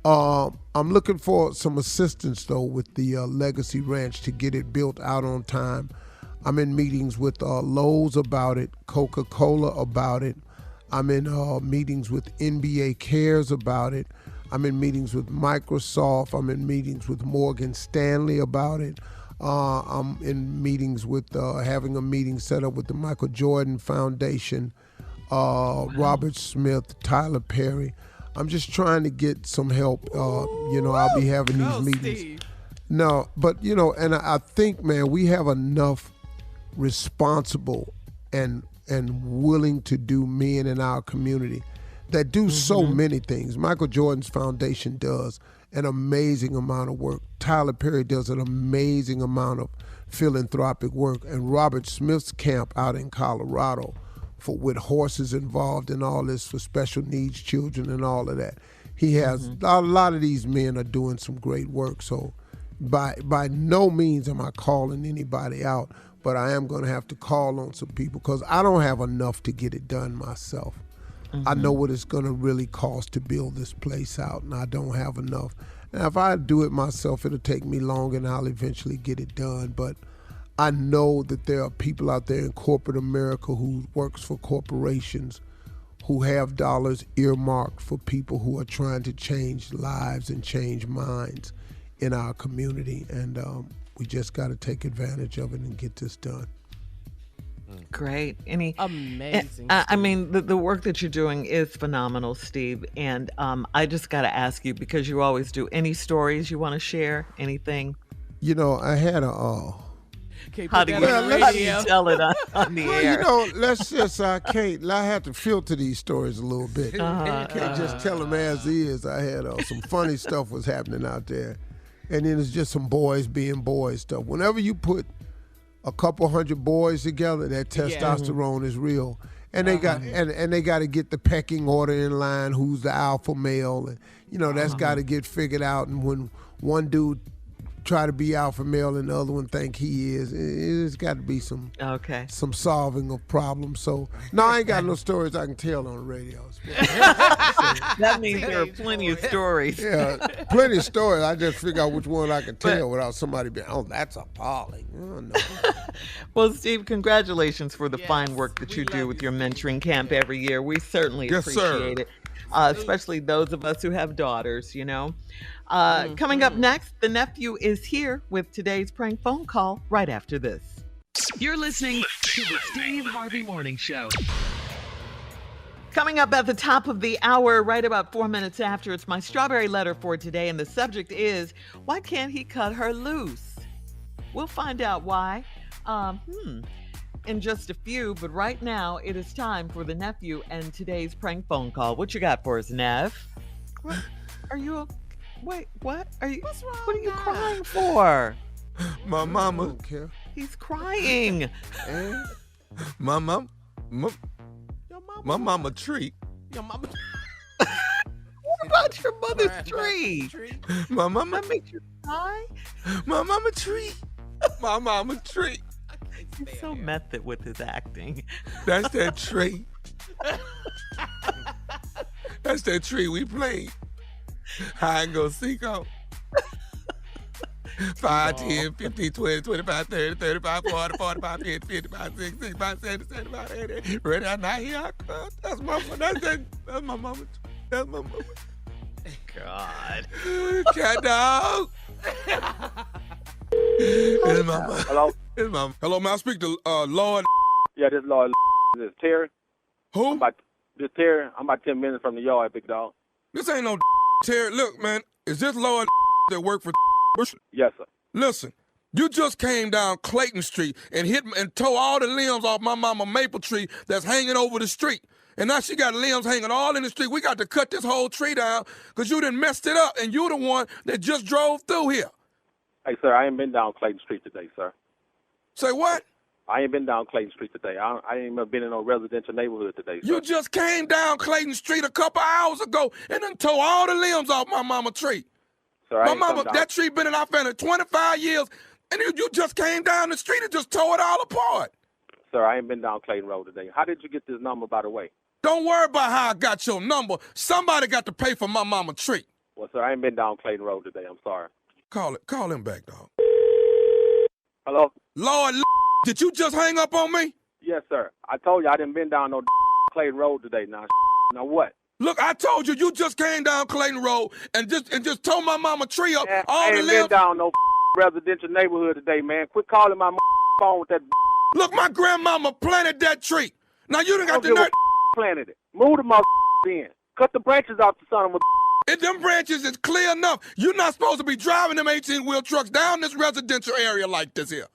I'm looking for some assistance, though, with the Legacy Ranch to get it built out on time. I'm in meetings with Lowe's about it, Coca-Cola about it. I'm in meetings with NBA Cares about it. I'm in meetings with Microsoft. I'm in meetings with Morgan Stanley about it. I'm in meetings with having a meeting set up with the Michael Jordan Foundation, Robert Smith, Tyler Perry. I'm just trying to get some help. I'll be having these meetings. Steve. No, but and I think, man, we have enough responsible and willing to do men in our community that do so many things. Michael Jordan's foundation does an amazing amount of work. Tyler Perry does an amazing amount of philanthropic work. And Robert Smith's camp out in Colorado with horses involved and all this for special needs children and all of that. He has a lot of these men are doing some great work. So by no means am I calling anybody out, but I am going to have to call on some people because I don't have enough to get it done myself. I know what it's going to really cost to build this place out, and I don't have enough. Now, if I do it myself, it'll take me longer, and I'll eventually get it done. But I know that there are people out there in corporate America who works for corporations who have dollars earmarked for people who are trying to change lives and change minds in our community, and we just got to take advantage of it and get this done. Great. Amazing. I mean, the work that you're doing is phenomenal, Steve. And I just got to ask you, because you always do, any stories you want to share? Anything? I had a... How do you tell it on the air? Let's just, I have to filter these stories a little bit. I can't just tell them as is. I had some funny stuff was happening out there. And then it's just some boys being boys stuff. Whenever you put a couple hundred boys together, that testosterone is real. And they got and they got to get the pecking order in line, who's the alpha male. And, that's got to get figured out. And when one dude try to be alpha male and the other one think he is, it's got to be some solving of problems. So, no, I ain't got no stories I can tell on the radio. That means there are plenty of stories. Yeah, plenty of stories. I just figure out which one I can tell without somebody being, that's appalling. Oh, no. Well, Steve, congratulations for the fine work that you do with your mentoring camp every year. We certainly appreciate it, especially those of us who have daughters, Coming up next, the nephew is here with today's prank phone call right after this. You're listening to the Steve Harvey Morning Show. Coming up at the top of the hour, right about 4 minutes after, it's my strawberry letter for today, and the subject is, why can't he cut her loose? We'll find out why in just a few, but right now it is time for the nephew and today's prank phone call. What you got for us, Nev? What? Are you okay? Wait, what? What's wrong? What are you crying for? My mama. I don't care. He's crying. My mama tree. Your mama. What about your mother's tree? My mama. That makes you cry? My mama tree. My mama tree. He's so method with his acting. That's that tree. That's that tree we played. Hide and go seek out. 5, 10, 15, 20, 25, 30, 35, 40, 45, 50, 55, 60, 65, 70, 75, 80. Ready? Now here I come. That's my mama. That's my mama. God. Cat dog. It's my mama. Hello? It's my. Hello, may I speak to Lord? Yeah, this is Lord. This is Terry. Who? This Terry. I'm about 10 minutes from the yard, big dog. This ain't no Terry. Look, man, is this Lord that work for Bush? Yes, sir. Listen, you just came down Clayton Street and hit and tore all the limbs off my mama maple tree that's hanging over the street. And now she got limbs hanging all in the street. We got to cut this whole tree down because you done messed it up, and you the one that just drove through here. Hey, sir, I ain't been down Clayton Street today, sir. Say what? I ain't been down Clayton Street today. I ain't even been in no residential neighborhood today, sir. You just came down Clayton Street a couple hours ago and then tore all the limbs off my mama tree. Sir, My mama, that tree been in our family 25 years, and you just came down the street and just tore it all apart. Sir, I ain't been down Clayton Road today. How did you get this number, by the way? Don't worry about how I got your number. Somebody got to pay for my mama tree. Well, sir, I ain't been down Clayton Road today. I'm sorry. Call him back, dog. Hello? Lord, did you just hang up on me? Yes, sir. I told you I didn't been down no Clayton Road today. Now what? Look, I told you just came down Clayton Road and just tore my mama tree up. Yeah, all I the ain't limbs. been down no residential neighborhood today, man. Quit calling my phone with that. Look, my grandmama planted that tree. Now you done got the nerve. Planted it. Move the mother in. Cut the branches off the son of a. If them branches is clear enough, you're not supposed to be driving them 18-wheel trucks down this residential area like this here.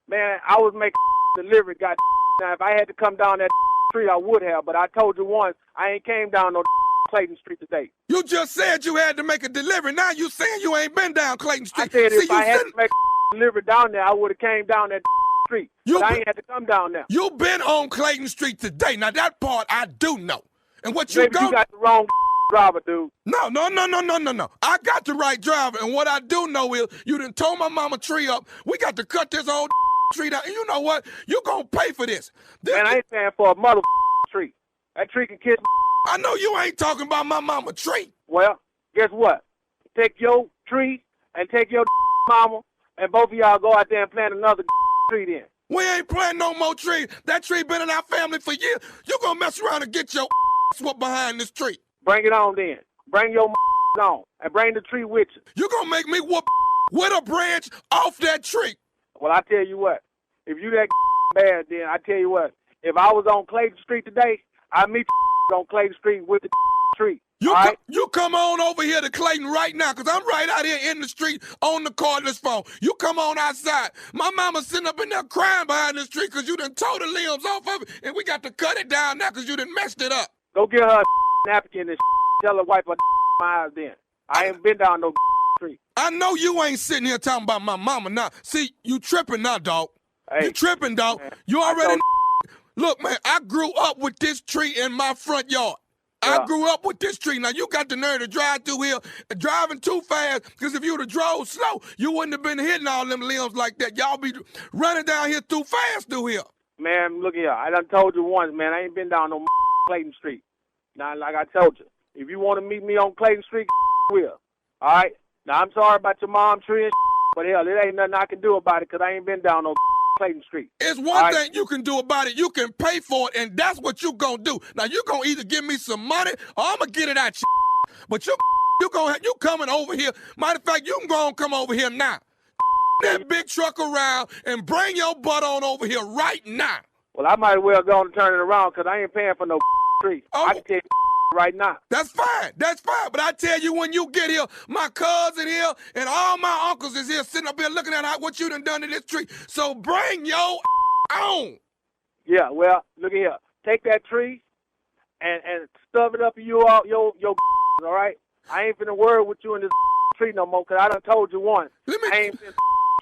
Man, I was making delivery. God, now if I had to come down that street, I would have. But I told you once, I ain't came down no Clayton Street today. You just said you had to make a delivery. Now you saying you ain't been down Clayton Street. I said if I had to make a delivery down there, I would have came down that street. But I ain't had to come down there. You been on Clayton Street today. Now that part I do know. And what you Maybe you got the wrong driver, dude. No. I got the right driver, and what I do know is you done tore my mama tree up. We got to cut this old tree down. And you know what? You gonna pay for this. Man, I ain't paying for a mother tree. That tree can kiss. I know you ain't talking about my mama tree. Well, guess what? Take your tree and take your mama, and both of y'all go out there and plant another tree then. We ain't planting no more trees. That tree been in our family for years. You gonna mess around and get your swept behind this tree. Bring it on then. Bring your on and bring the tree with you. You gonna make me whoop with a branch off that tree. Well, I tell you what. If you that bad, then I tell you what. If I was on Clayton Street today, I'd meet on Clayton Street with the tree. You come on over here to Clayton right now, because I'm right out here in the street on the cordless phone. You come on outside. My mama's sitting up in there crying behind this tree because you done tore the limbs off of it, and we got to cut it down now because you done messed it up. Go get her a napkin and tell her wipe her eyes then. I ain't been down no tree. I know you ain't sitting here talking about my mama now. See, you tripping now, dog. Hey, you tripping, dog. Man, you already... Look, man, I grew up with this tree in my front yard. I grew up with this tree. Now, you got the nerve to drive through here, driving too fast, because if you would have drove slow, you wouldn't have been hitting all them limbs like that. Y'all be running down here too fast through here. Man, look here. I done told you once, man, I ain't been down no Clayton Street. Now, like I told you, if you want to meet me on Clayton Street, will. All right? Now, I'm sorry about your mom tree and but hell, it ain't nothing I can do about it because I ain't been down no Clayton Street. It's one thing you can do about it. You can pay for it, and that's what you gonna do. Now, you gonna either give me some money or I'm gonna get it out you. But you coming over here. Matter of fact, you can go and come over here now. That big truck around and bring your butt on over here right now. Well, I might as well go and turn it around because I ain't paying for no tree. I can tell you right now. That's fine. That's fine. But I tell you, when you get here, my cousin here and all my uncles is here sitting up here looking at what you done to this tree. So bring your on. Yeah, well, look at here. Take that tree and stuff it up in your all right? I ain't finna worry with you in this tree no more because I done told you once. I ain't finna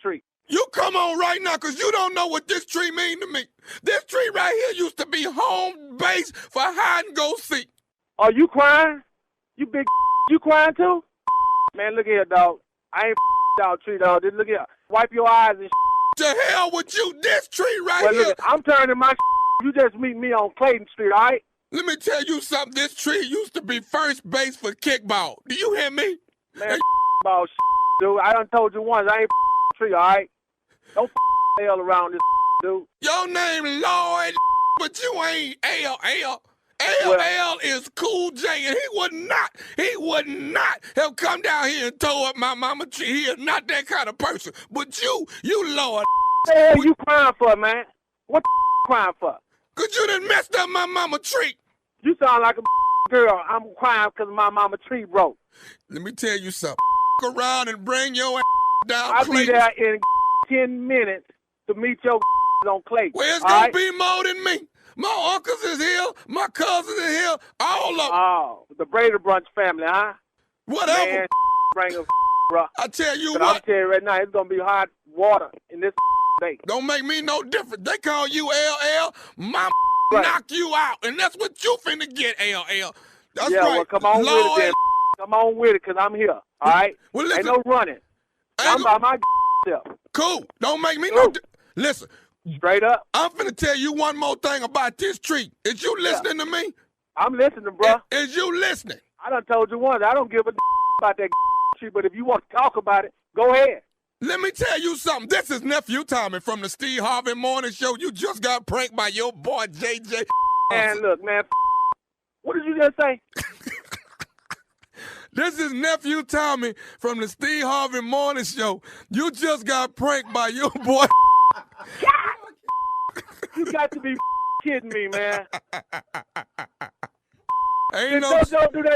tree. You come on right now because you don't know what this tree mean to me. This tree right here used to be home base for hide and go seek. Are you crying? You big you crying too? Man, look here, dog. I ain't down tree, dog. Just look here. Wipe your eyes and To hell with you. This tree right well, here. Look, I'm turning my You just meet me on Clayton Street, all right? Let me tell you something. This tree used to be first base for kickball. Do you hear me? Man, ball dude. I done told you once. I ain't tree, all right? Don't hell around this dude. Your name Lloyd, but you ain't L. LL is Cool J, and he would not have come down here and tore up my mama tree. He is not that kind of person. But you Lord. What the hell you crying for, man? What the crying for? Because you done messed up my mama tree. You sound like a girl. I'm crying because my mama tree broke. Let me tell you something. Around and bring your down I'll Clayton. be there in 10 minutes to meet your on Clayton. Well, it's going to be more than me. My uncles is here. My cousins is here. All of them. Oh, the Brady Brunch family, huh? Whatever. Man, bring a bro. I tell you but what. I'm telling you right now, it's going to be hot water in this day. Don't make me no different. They call you LL. My knock you out. And that's what you finna get, LL. That's yeah, right. Well, come on Lord. with it then. Come on with it, because I'm here, all right? Well, listen, ain't no running. I'm by my self. Cool. Don't make me Cool. Listen. Straight up. I'm finna tell you one more thing about this tree. Is you listening to me? I'm listening, bro. Is you listening? I done told you once. I don't give a about that tree, but if you want to talk about it, go ahead. Let me tell you something. This is Nephew Tommy from the Steve Harvey Morning Show. You just got pranked by your boy, JJ. And look, man, what did you just say? This is nephew Tommy from the Steve Harvey Morning Show. You just got pranked by your boy. You got to be kidding me, man. Ain't no, Don't do that.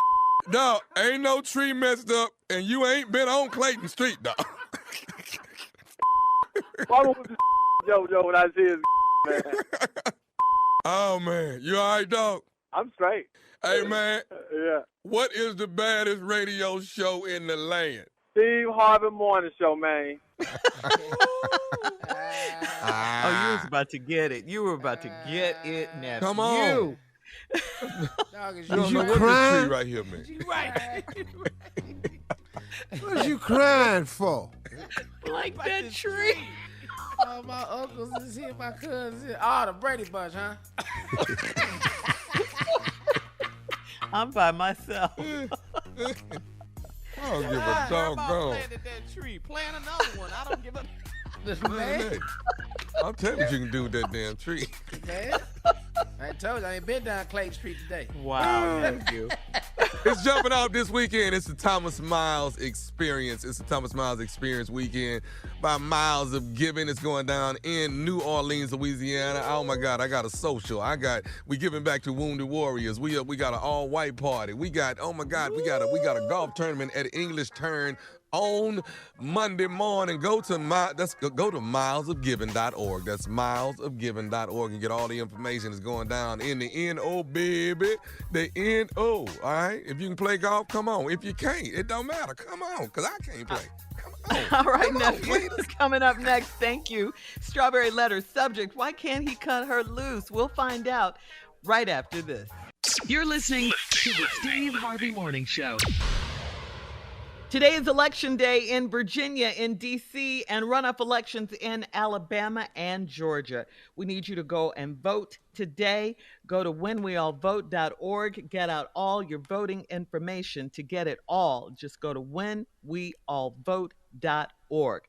dog, ain't no tree messed up, and you ain't been on Clayton Street, dog. Why was this Joe when I see his man? Oh, man. You all right, dog? I'm straight. Hey, man. Yeah. What is the baddest radio show in the land? Steve Harvey Morning Show, man. Oh, you was about to get it. You were about to get it, nephew. Come on. Dog, is You don't know you what crying? this tree right here, man. You right. What you crying for? Like that tree. All my uncles is here, my cousins here. Oh, the Brady Bunch, huh? I'm by myself. I don't give a How about doggone. planted that tree? Plant another one. I don't give a. Listen, Man, man. hey, I'll tell you what you can do with that damn tree. Man. I told you, I ain't been down Clayton Street today. Wow, nephew. It's jumping off this weekend. It's the Thomas Miles Experience. It's the Thomas Miles Experience weekend by Miles of Giving. It's going down in New Orleans, Louisiana. Oh my God, I got a social. We giving back to wounded warriors. We got an all-white party. We got a golf tournament at English Turn on Monday morning. Go to milesofgiving.org. That's milesofgiving.org and get all the information. It's going down in the N-O, baby. The N-O, all right? If you can play golf, come on. If you can't, it don't matter. Come on, because I can't play. Come on. All right, Come on, nephew. please. Coming up next, thank you. Strawberry letter subject, why can't he cut her loose? We'll find out right after this. You're listening to the Steve Harvey Morning Show. Today is election day in Virginia, in D.C., and runoff elections in Alabama and Georgia. We need you to go and vote today. Go to whenweallvote.org. Get out all your voting information. To get it all, just go to whenweallvote.org.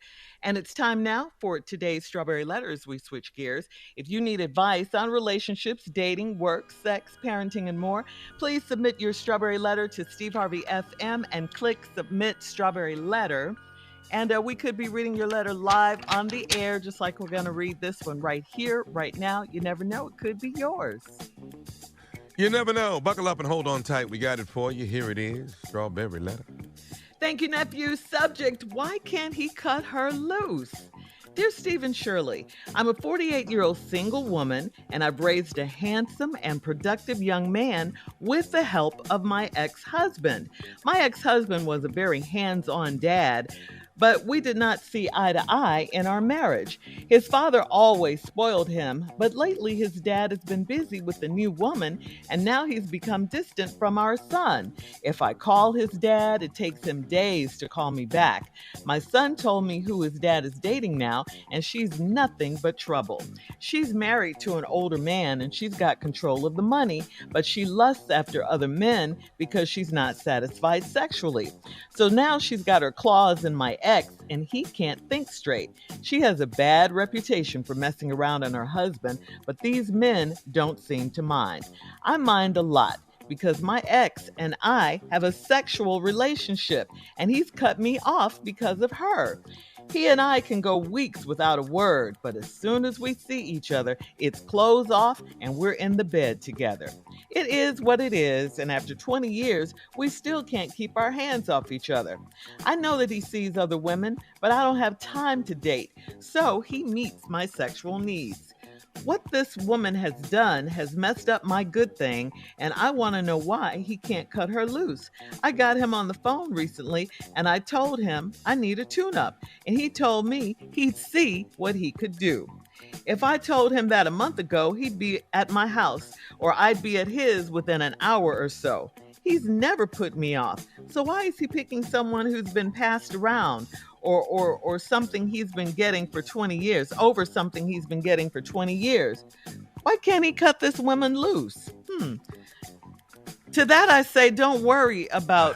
And it's time now for today's Strawberry Letter as we switch gears. If you need advice on relationships, dating, work, sex, parenting, and more, please submit your Strawberry Letter to Steve Harvey FM and click Submit Strawberry Letter. And we could be reading your letter live on the air, just like we're going to read this one right here, right now. You never know. It could be yours. You never know. Buckle up and hold on tight. We got it for you. Here it is. Strawberry Letter. Thank you, nephew. Subject, why can't he cut her loose? Dear Steve and Shirley, I'm a 48-year-old single woman, and I've raised a handsome and productive young man with the help of my ex-husband. My ex-husband was a very hands-on dad, but we did not see eye to eye in our marriage. His father always spoiled him, but lately his dad has been busy with a new woman, and now he's become distant from our son. If I call his dad, it takes him days to call me back. My son told me who his dad is dating now, and she's nothing but trouble. She's married to an older man, and she's got control of the money, but she lusts after other men because she's not satisfied sexually. So now she's got her claws in my ex, and he can't think straight. She has a bad reputation for messing around on her husband, but these men don't seem to mind. I mind a lot because my ex and I have a sexual relationship, and he's cut me off because of her. He and I can go weeks without a word, but as soon as we see each other, it's clothes off and we're in the bed together. It is what it is, and after 20 years, we still can't keep our hands off each other. I know that he sees other women, but I don't have time to date, so he meets my sexual needs. What this woman has done has messed up my good thing, and I want to know why he can't cut her loose. I got him on the phone recently, and I told him I need a tune-up, and he told me he'd see what he could do. If I told him that a month ago, he'd be at my house, or I'd be at his within an hour or so. He's never put me off, so why is he picking someone who's been passed around? Or something he's been getting for 20 years, over something he's been getting for 20 years. Why can't he cut this woman loose? To that I say, don't worry about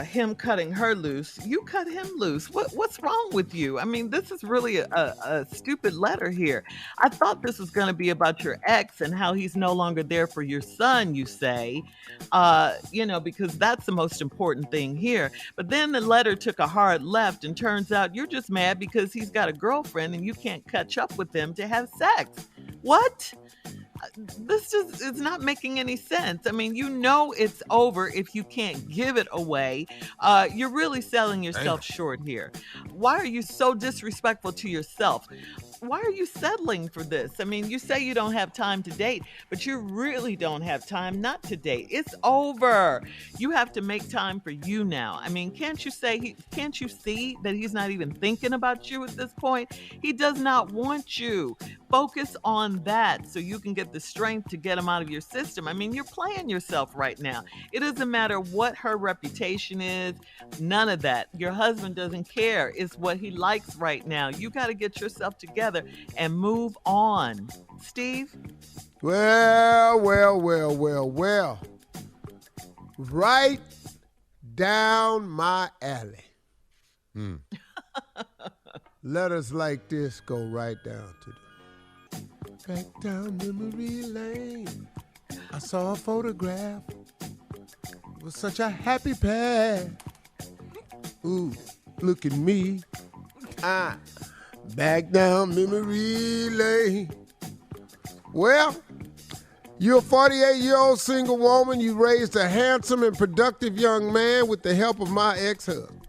him cutting her loose, you cut him loose. What's wrong with you? I mean, this is really a stupid letter here. I thought this was going to be about your ex and how he's no longer there for your son, you say, because that's the most important thing here. But then the letter took a hard left and turns out you're just mad because he's got a girlfriend and you can't catch up with them to have sex. What? This just is not making any sense. I mean, it's over if you can't give it away. You're really selling yourself short here. Why are you so disrespectful to yourself? Why are you settling for this? I mean, you say you don't have time to date, but you really don't have time not to date. It's over. You have to make time for you now. I mean, can't you see that he's not even thinking about you at this point? He does not want you. Focus on that so you can get the strength to get him out of your system. I mean, you're playing yourself right now. It doesn't matter what her reputation is. None of that. Your husband doesn't care. It's what he likes right now. You got to get yourself together and move on. Steve? Well. Right down my alley. Letters like this go right down to the back down memory lane. I saw a photograph. It was such a happy pair. Ooh, look at me. Back down memory lane. Well, you're a 48-year-old single woman. You raised a handsome and productive young man with the help of my ex-husband.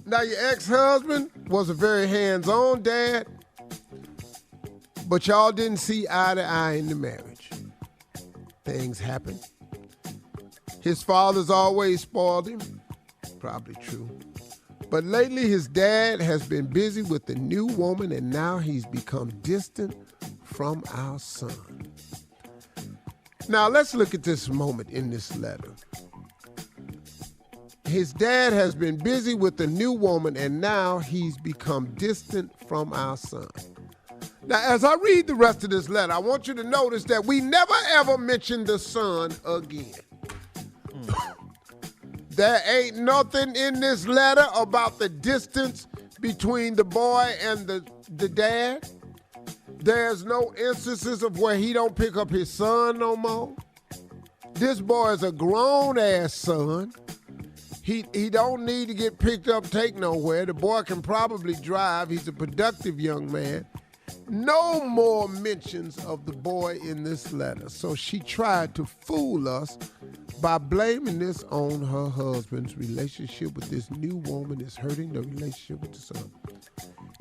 Now, your ex-husband was a very hands-on dad, but y'all didn't see eye to eye in the marriage. Things happen. His father's always spoiled him. Probably true. But lately, his dad has been busy with a new woman, and now he's become distant from our son. Now, let's look at this moment in this letter. His dad has been busy with a new woman, and now he's become distant from our son. Now, as I read the rest of this letter, I want you to notice that we never, ever mention the son again. There ain't nothing in this letter about the distance between the boy and the dad. There's no instances of where he don't pick up his son no more. This boy is a grown-ass son. He don't need to get picked up, take nowhere. The boy can probably drive. He's a productive young man. No more mentions of the boy in this letter. So she tried to fool us by blaming this on her husband's relationship with this new woman is hurting the relationship with the son.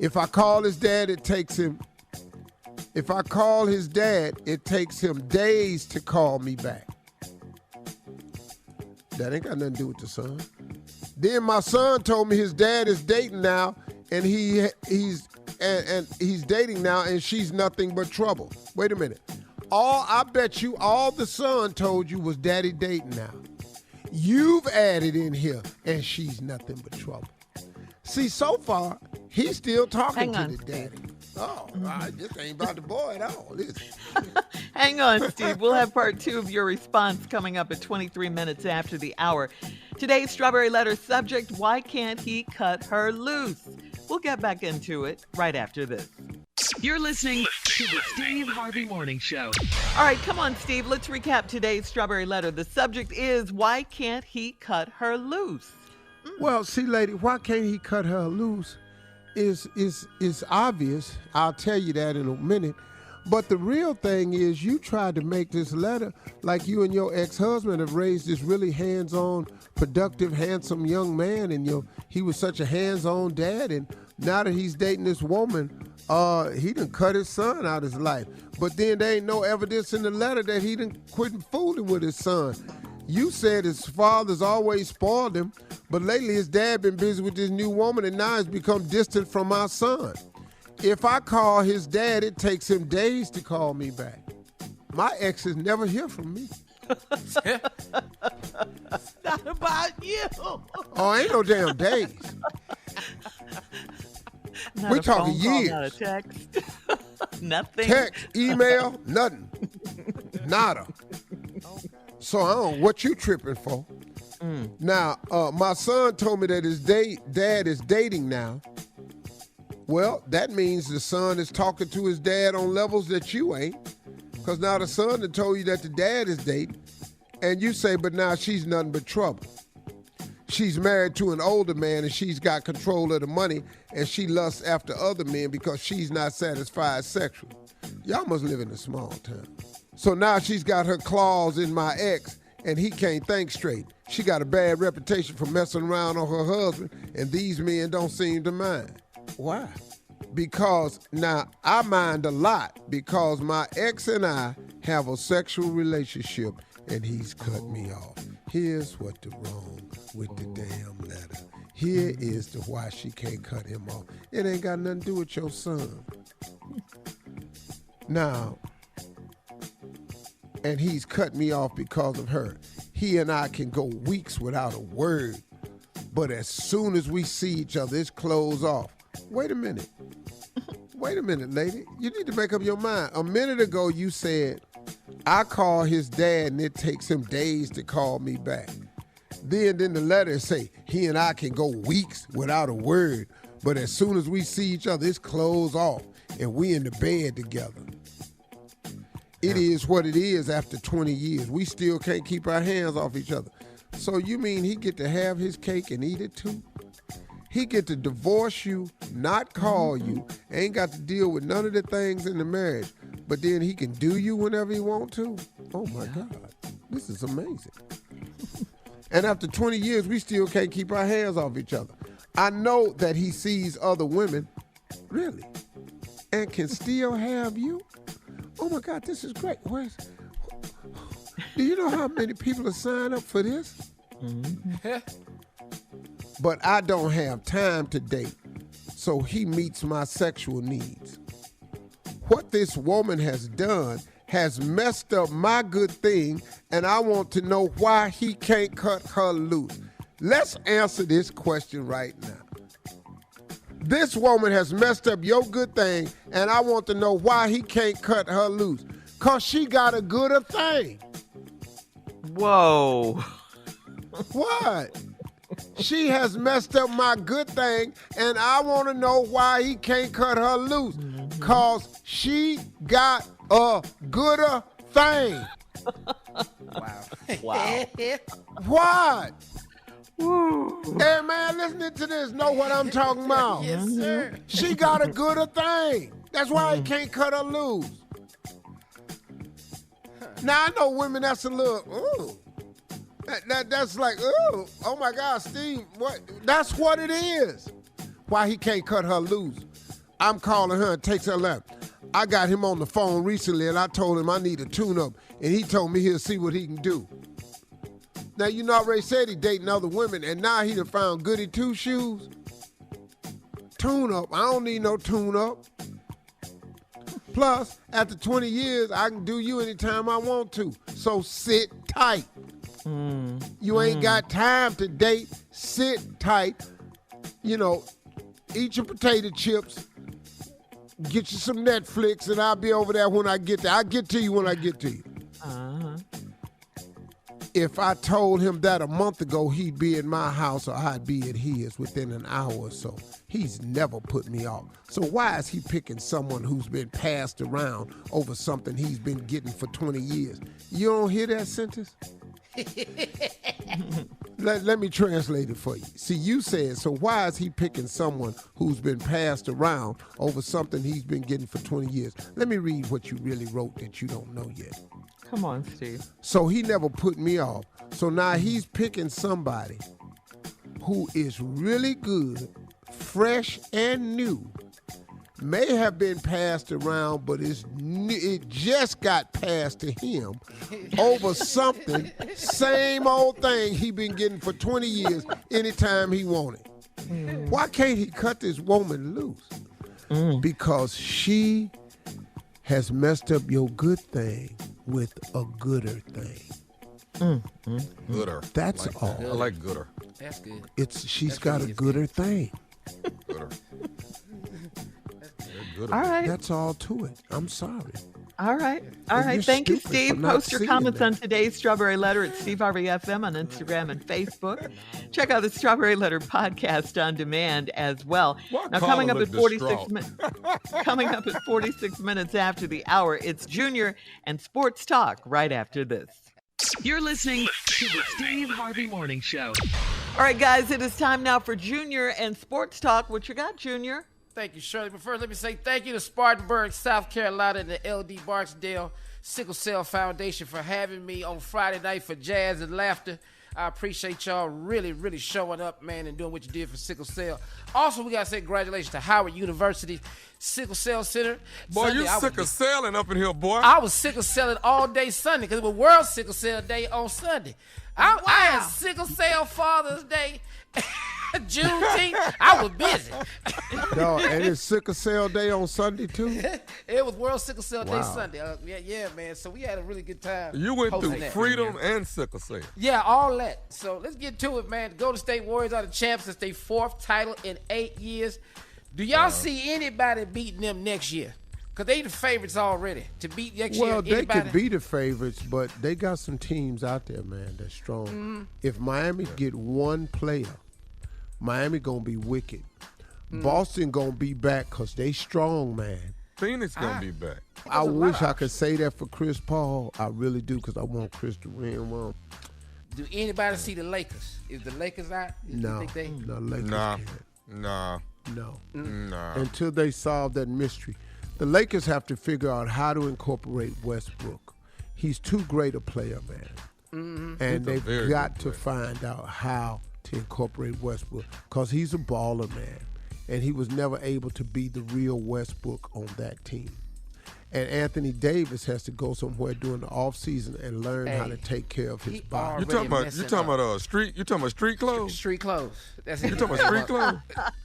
If I call his dad, it takes him days to call me back. That ain't got nothing to do with the son. Then my son told me his dad is dating now, and he's dating now, and she's nothing but trouble. Wait a minute. I bet you all the son told you was daddy dating now. You've added in here, and she's nothing but trouble. See, so far, he's still talking to the daddy. Oh, this ain't about the boy at all, is it? Hang on, Steve. We'll have part 2 of your response coming up at 23 minutes after the hour. Today's Strawberry Letter subject, why can't he cut her loose? We'll get back into it right after this. You're listening to the Steve Harvey Morning Show. All right, come on, Steve. Let's recap today's Strawberry Letter. The subject is, why can't he cut her loose? Well, see, lady, why can't he cut her loose is obvious. I'll tell you that in a minute. But the real thing is you tried to make this letter like you and your ex-husband have raised this really hands-on, productive, handsome young man, and he was such a hands-on dad, and now that he's dating this woman, he done cut his son out of his life. But then there ain't no evidence in the letter that he done quit fooling with his son. You said his father's always spoiled him, but lately his dad been busy with this new woman, and now he's become distant from our son. If I call his dad, it takes him days to call me back. My exes never hear from me. It's not about you. Oh, ain't no damn days. We talking years. Not a text. Nothing. Text, email, nothing. Nada. So I don't know what you tripping for. Now, my son told me that his dad is dating now. Well, that means the son is talking to his dad on levels that you ain't. Because now the son had told you that the dad is dating. And you say, but now she's nothing but trouble. She's married to an older man and she's got control of the money and she lusts after other men because she's not satisfied sexually. Y'all must live in a small town. So now she's got her claws in my ex and he can't think straight. She got a bad reputation for messing around on her husband and these men don't seem to mind. Why? Because now I mind a lot because my ex and I have a sexual relationship and he's cut me off. Here's what the wrong with the damn letter. Here is the why she can't cut him off. It ain't got nothing to do with your son. Now, and he's cut me off because of her. He and I can go weeks without a word, but as soon as we see each other, it's closed off. Wait a minute. Wait a minute, lady. You need to make up your mind. A minute ago, you said, I call his dad and it takes him days to call me back. Then the letter say, he and I can go weeks without a word, but as soon as we see each other, it's closed off and we in the bed together. It is what it is after 20 years. We still can't keep our hands off each other. So you mean he get to have his cake and eat it too? He get to divorce you, not call you, ain't got to deal with none of the things in the marriage, but then he can do you whenever he want to? Oh my God, this is amazing. And after 20 years, we still can't keep our hands off each other. I know that he sees other women, really, and can still have you? Oh my God, this is great. Do you know how many people have signed up for this? Mm-hmm. But I don't have time to date, so he meets my sexual needs. What this woman has done has messed up my good thing, and I want to know why he can't cut her loose. Let's answer this question right now. This woman has messed up your good thing, and I want to know why he can't cut her loose. 'Cause she got a gooder thing. Whoa. What? She has messed up my good thing, and I want to know why he can't cut her loose. 'Cause she got a gooder thing. Wow. What? Hey, man, listening to this, know what I'm talking about. Yes, sir. She got a gooder thing. That's why he can't cut her loose. Now, I know women, that's a little, ooh. That's like, ooh, oh my God, Steve, what? That's what it is. Why he can't cut her loose. I'm calling her and takes her left. I got him on the phone recently and I told him I need a tune-up and he told me he'll see what he can do. Now, you know, I already said he dating other women and now he done found goody two-shoes. Tune-up, I don't need no tune-up. Plus, after 20 years, I can do you anytime I want to. So sit tight. You ain't got time to date. Sit tight. You know, eat your potato chips. Get you some Netflix, and I'll be over there when I get there. I'll get to you when I get to you. If I told him that a month ago, he'd be in my house or I'd be at his within an hour or so. He's never put me off. So why is he picking someone who's been passed around over something he's been getting for 20 years? You don't hear that sentence? Let me translate it for you. See, you said, so why is he picking someone who's been passed around over something he's been getting for 20 years? Let me read what you really wrote that you don't know yet. Come on, Steve. So he never put me off. So now he's picking somebody who is really good, fresh and new, may have been passed around, but it just got passed to him over something, same old thing he been getting for 20 years anytime he wanted. Why can't he cut this woman loose? Because she has messed up your good thing with a gooder thing. Gooder. That's like, all. I like gooder. That's good. She's got a gooder thing. Gooder. All right. That's all to it. I'm sorry. All right. You're Thank you, stupid Steve. for not Post your seeing comments that. on today's Strawberry Letter at Steve Harvey FM on Instagram and Facebook. Check out the Strawberry Letter podcast on demand as well. Why Now, Carla coming up look at 46 distraught? minutes. Coming up at 46 minutes after the hour, it's Junior and Sports Talk right after this. You're listening to the Steve Harvey Morning Show. All right, guys, it is time now for Junior and Sports Talk. What you got, Junior? Thank you, Shirley. But first, let me say thank you to Spartanburg, South Carolina, and the L.D. Barksdale Sickle Cell Foundation for having me on Friday night for jazz and laughter. I appreciate y'all really, really showing up, man, and doing what you did for Sickle Cell. Also, we got to say congratulations to Howard University Sickle Cell Center. Boy, Sunday, you sick of selling up in here, boy. I was sickle selling all day Sunday because it was World Sickle Cell Day on Sunday. I had Sickle Cell Father's Day, Juneteenth. I was busy. No, and it's Sickle Cell Day on Sunday, too? It was World Sickle Cell Day Wow. Sunday. Yeah, man. So we had a really good time. You went hosting through that. freedom and sickle cell. Yeah, all that. So let's get to it, man. The Golden State Warriors are the champs. It's their 4th title in 8 years. Do y'all see anybody beating them next year? Because they the favorites already to beat next year. Well, they Anybody? could be the favorites, but they got some teams out there, man, that's strong. Mm-hmm. If Miami get one player, Miami going to be wicked. Mm. Boston going to be back because they strong, man. Phoenix gonna be back. I wish I could say that for Chris Paul. I really do because I want Chris to win one. Do anybody see the Lakers? Is the Lakers out? You No, think they? no, Lakers Nah. can't. Nah. No. Nah. Until they solve that mystery. The Lakers have to figure out how to incorporate Westbrook. He's too great a player, man. And He's a they've very got good to player. find out how to incorporate Westbrook because he's a baller, man. And he was never able to be the real Westbrook on that team. And Anthony Davis has to go somewhere during the offseason and learn how to take care of his he body. You talking about messing you talking about street clothes? Street clothes. That's it. You talking about street clothes?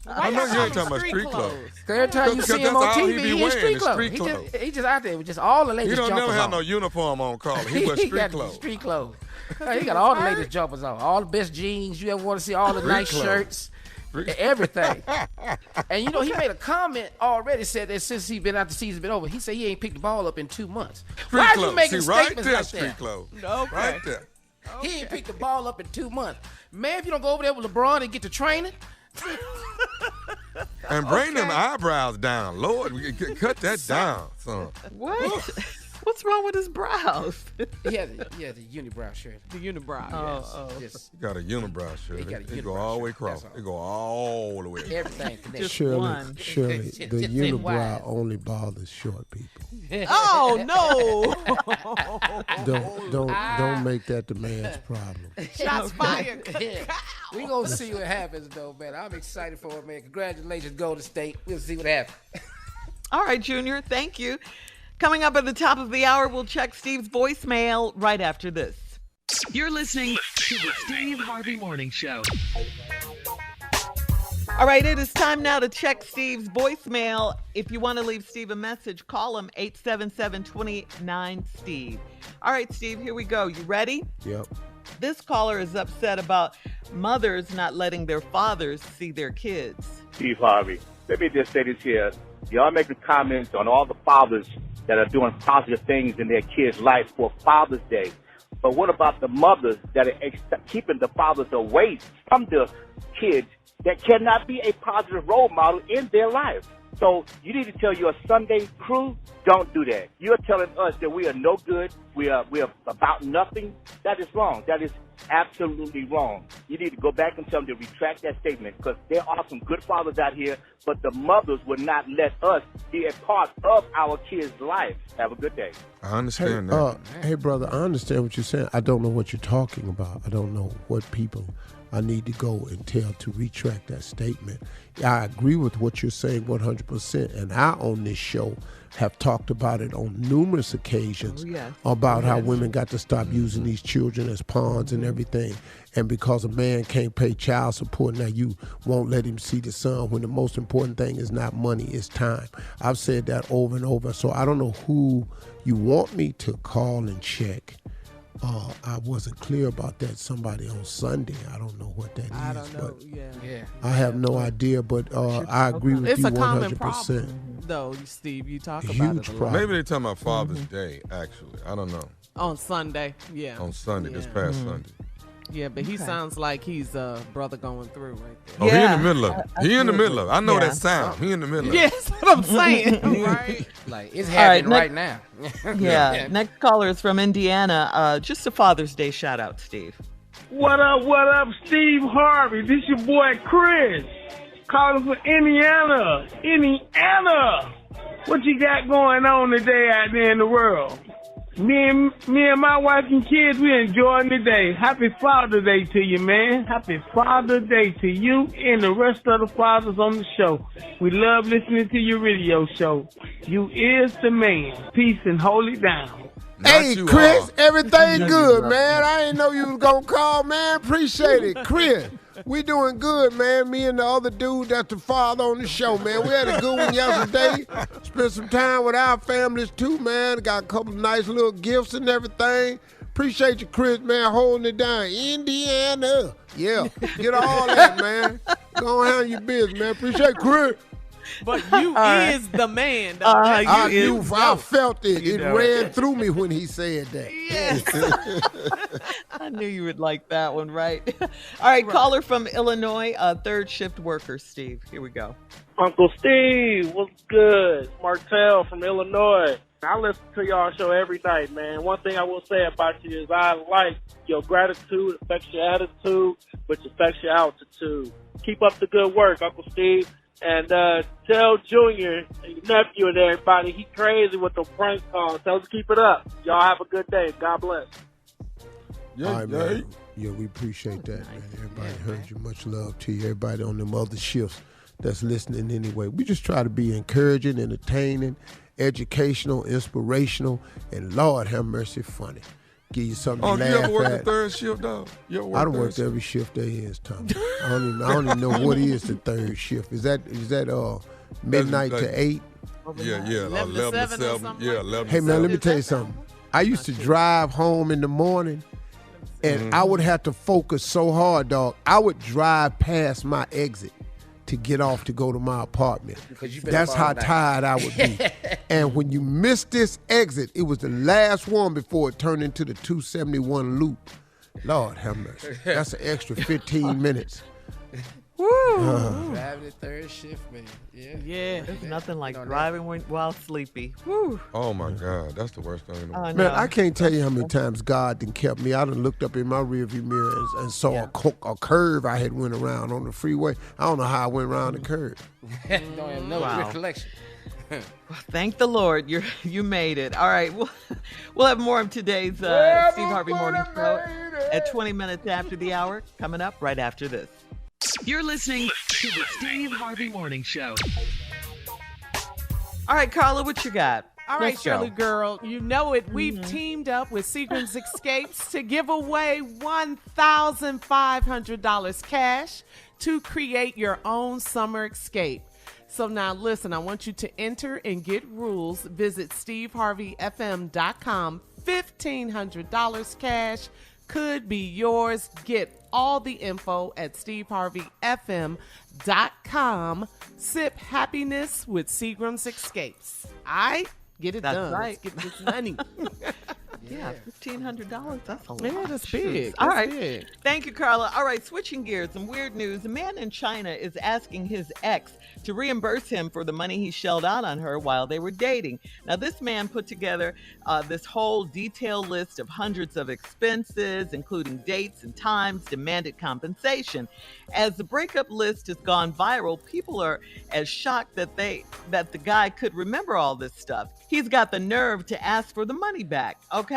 I know you ain't talking about street clothes. Every time you Because see him that's on all he TV, be he in wearing street is clothes. street clothes. He just out there with just all the latest He don't jumpers never have on. no uniform on, Carla. He wear He street got clothes. street clothes. He got all the latest jumpers on, all the best jeans you ever want to see, all the Street nice clothes. shirts, everything. And you know, he made a comment already, said that since he been out, the season's been over, he said he ain't picked the ball up in 2 months. Street Why are clothes. you making See, right statements there, like street that? clothes. Okay. Right there. He ain't picked the ball up in 2 months. Man, if you don't go over there with LeBron and get to training, And bring them eyebrows down. Lord, we can cut that down, son. What? What's wrong with his brows? he had the unibrow shirt. The unibrow. Just You got a unibrow shirt. He got a It go unibrow all the way shirt, across. that's all. It go all the way. everything connected. Shirley, Just the say unibrow wide. only bothers short people. Oh, no. Don't make that the man's problem. Shots fired. We gonna see what happens though, man. I'm excited for it, man. Congratulations, Golden State. We'll see what happens. All right, Junior, thank you. Coming up at the top of the hour, we'll check Steve's voicemail right after this. You're listening to the Steve Harvey Morning Show. All right, it is time now to check Steve's voicemail. If you want to leave Steve a message, call him 877-29-STEVE. All right, Steve, here we go. You ready? Yep. This caller is upset about mothers not letting their fathers see their kids. Steve Harvey. Let me just say this here. Y'all making comments on all the fathers that are doing positive things in their kids' life for Father's Day. But what about the mothers that are keeping the fathers away from the kids that cannot be a positive role model in their life? So you need to tell your Sunday crew, don't do that. You're telling us that we are no good, we are about nothing. That is wrong. That is absolutely wrong. You need to go back and tell them to retract that statement because there are some good fathers out here, but the mothers would not let us be a part of our kids' life. Have a good day. I understand that. Hey, brother, I understand what you're saying. I don't know what you're talking about. I don't know what people I need to go and tell to retract that statement. I agree with what you're saying 100%, and I on this show have talked about it on numerous occasions about how women got to stop using these children as pawns and everything. And because a man can't pay child support, now you won't let him see the son when the most important thing is not money, it's time. I've said that over and over. So I don't know who you want me to call and check. I wasn't clear about that. Somebody on Sunday. I don't know what that is. I don't know. But Yeah. I have no idea, but I agree with It's you a common 100%. problem, though, Steve. You talk about Huge it a lot. problem. Maybe they're talking about Father's Day, actually. I don't know. On Sunday, yeah. On Sunday, this Yeah. past Sunday. Yeah, but he sounds like he's a brother going through right there. Oh, he in the middle of it. He in the middle of it. I know Yeah. that sound. He in the middle of it. Yeah, that's what I'm saying, right? Like, it's All right, happening right now. Yeah. Next caller is from Indiana. Just a Father's Day shout out, Steve. What up, Steve Harvey? This your boy Chris, calling for Indiana. Indiana! What you got going on today out there in the world? Me and my wife and kids, we enjoying the day. Happy Father's Day to you, man. Happy Father's Day to you and the rest of the fathers on the show. We love listening to your radio show. You is the man. Peace and hold it down. Hey, Chris, everything good, man. I didn't know you was going to call, man. Appreciate it. Chris, we doing good, man. Me and the other dude that's the father on the show, man. We had a good one yesterday. Spent some time with our families, too, man. Got a couple of nice little gifts and everything. Appreciate you, Chris, man, holding it down. Indiana. Yeah, get all that, man. Go on handle your business, man. Appreciate Chris. But you is the man. Though. I felt it. It ran through me when he said that. Yes. I knew you would like that one, right? All right, caller from Illinois, third shift worker, Steve. Here we go. Uncle Steve, what's good? Martell from Illinois. I listen to y'all show every night, man. One thing I will say about you is I like your gratitude, affects your attitude, which affects your altitude. Keep up the good work, Uncle Steve. And tell Junior, your nephew and everybody, he crazy with the prank calls. Tell him to keep it up. Y'all have a good day. God bless. All right, man. Yeah, we appreciate that, man. Everybody heard you. Much love to you. Everybody on them other shifts that's listening anyway. We just try to be encouraging, entertaining, educational, inspirational, and Lord have mercy, funny. Give you something to laugh you ever work at. the third shift, dog? I done worked every shift there is, Tom. I don't even know what is the third shift. Is that midnight to 8? Yeah, 11 to 7. Yeah, 11 Hey, to 7. man, let me tell you something. I used to drive home in the morning, and I would have to focus so hard, dog. I would drive past my exit to get off to go to my apartment. That's how tired I would be. And when you miss this exit, it was the last one before it turned into the 271 loop. Lord have mercy. That's an extra 15 minutes. Woo! Driving the third shift, man. Yeah. There's nothing like driving while sleepy. Woo. Oh, my God. That's the worst thing in the world. Man, I can't tell you how many times God done kept me. I done looked up in my rearview mirror and saw a curve I had went around on the freeway. I don't know how I went around the curve. Don't have no recollection. Well, thank the Lord, you made it. All right, we'll have more of today's Steve Harvey Morning Show at 20 minutes after the hour. Coming up right after this. You're listening to the Steve Harvey Morning Show. All right, Carla, what you got? All right, Let's go. Shirley girl, you know it. We've teamed up with Seagram's Escapes to give away $1,500 cash to create your own summer escape. So now listen, I want you to enter and get rules. Visit SteveHarveyFM.com. $1,500 cash could be yours. Get all the info at SteveHarveyFM.com. Sip happiness with Seagram's Escapes. All right? Get it That's done. right. Let's get this money. Yeah, $1,500. That's a lot. Yeah, that's big. All That's right. big. Thank you, Carla. All right, switching gears, some weird news. A man in China is asking his ex to reimburse him for the money he shelled out on her while they were dating. Now, this man put together this whole detailed list of hundreds of expenses, including dates and times, demanded compensation. As the breakup list has gone viral, people are as shocked that the guy could remember all this stuff. He's got the nerve to ask for the money back, okay?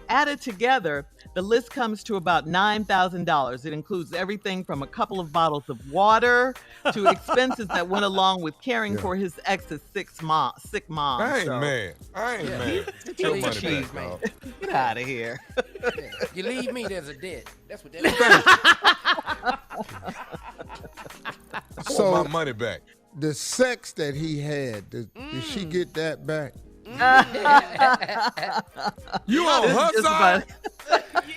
Added together, the list comes to about $9,000. It includes everything from a couple of bottles of water to expenses that went along with caring for his ex's sick mom. I ain't mad. Get your money back, man. dog. Get out of here. You leave me, there's a debt. That's what that is. So my money back. the sex that he had, did she get that back? You on her side?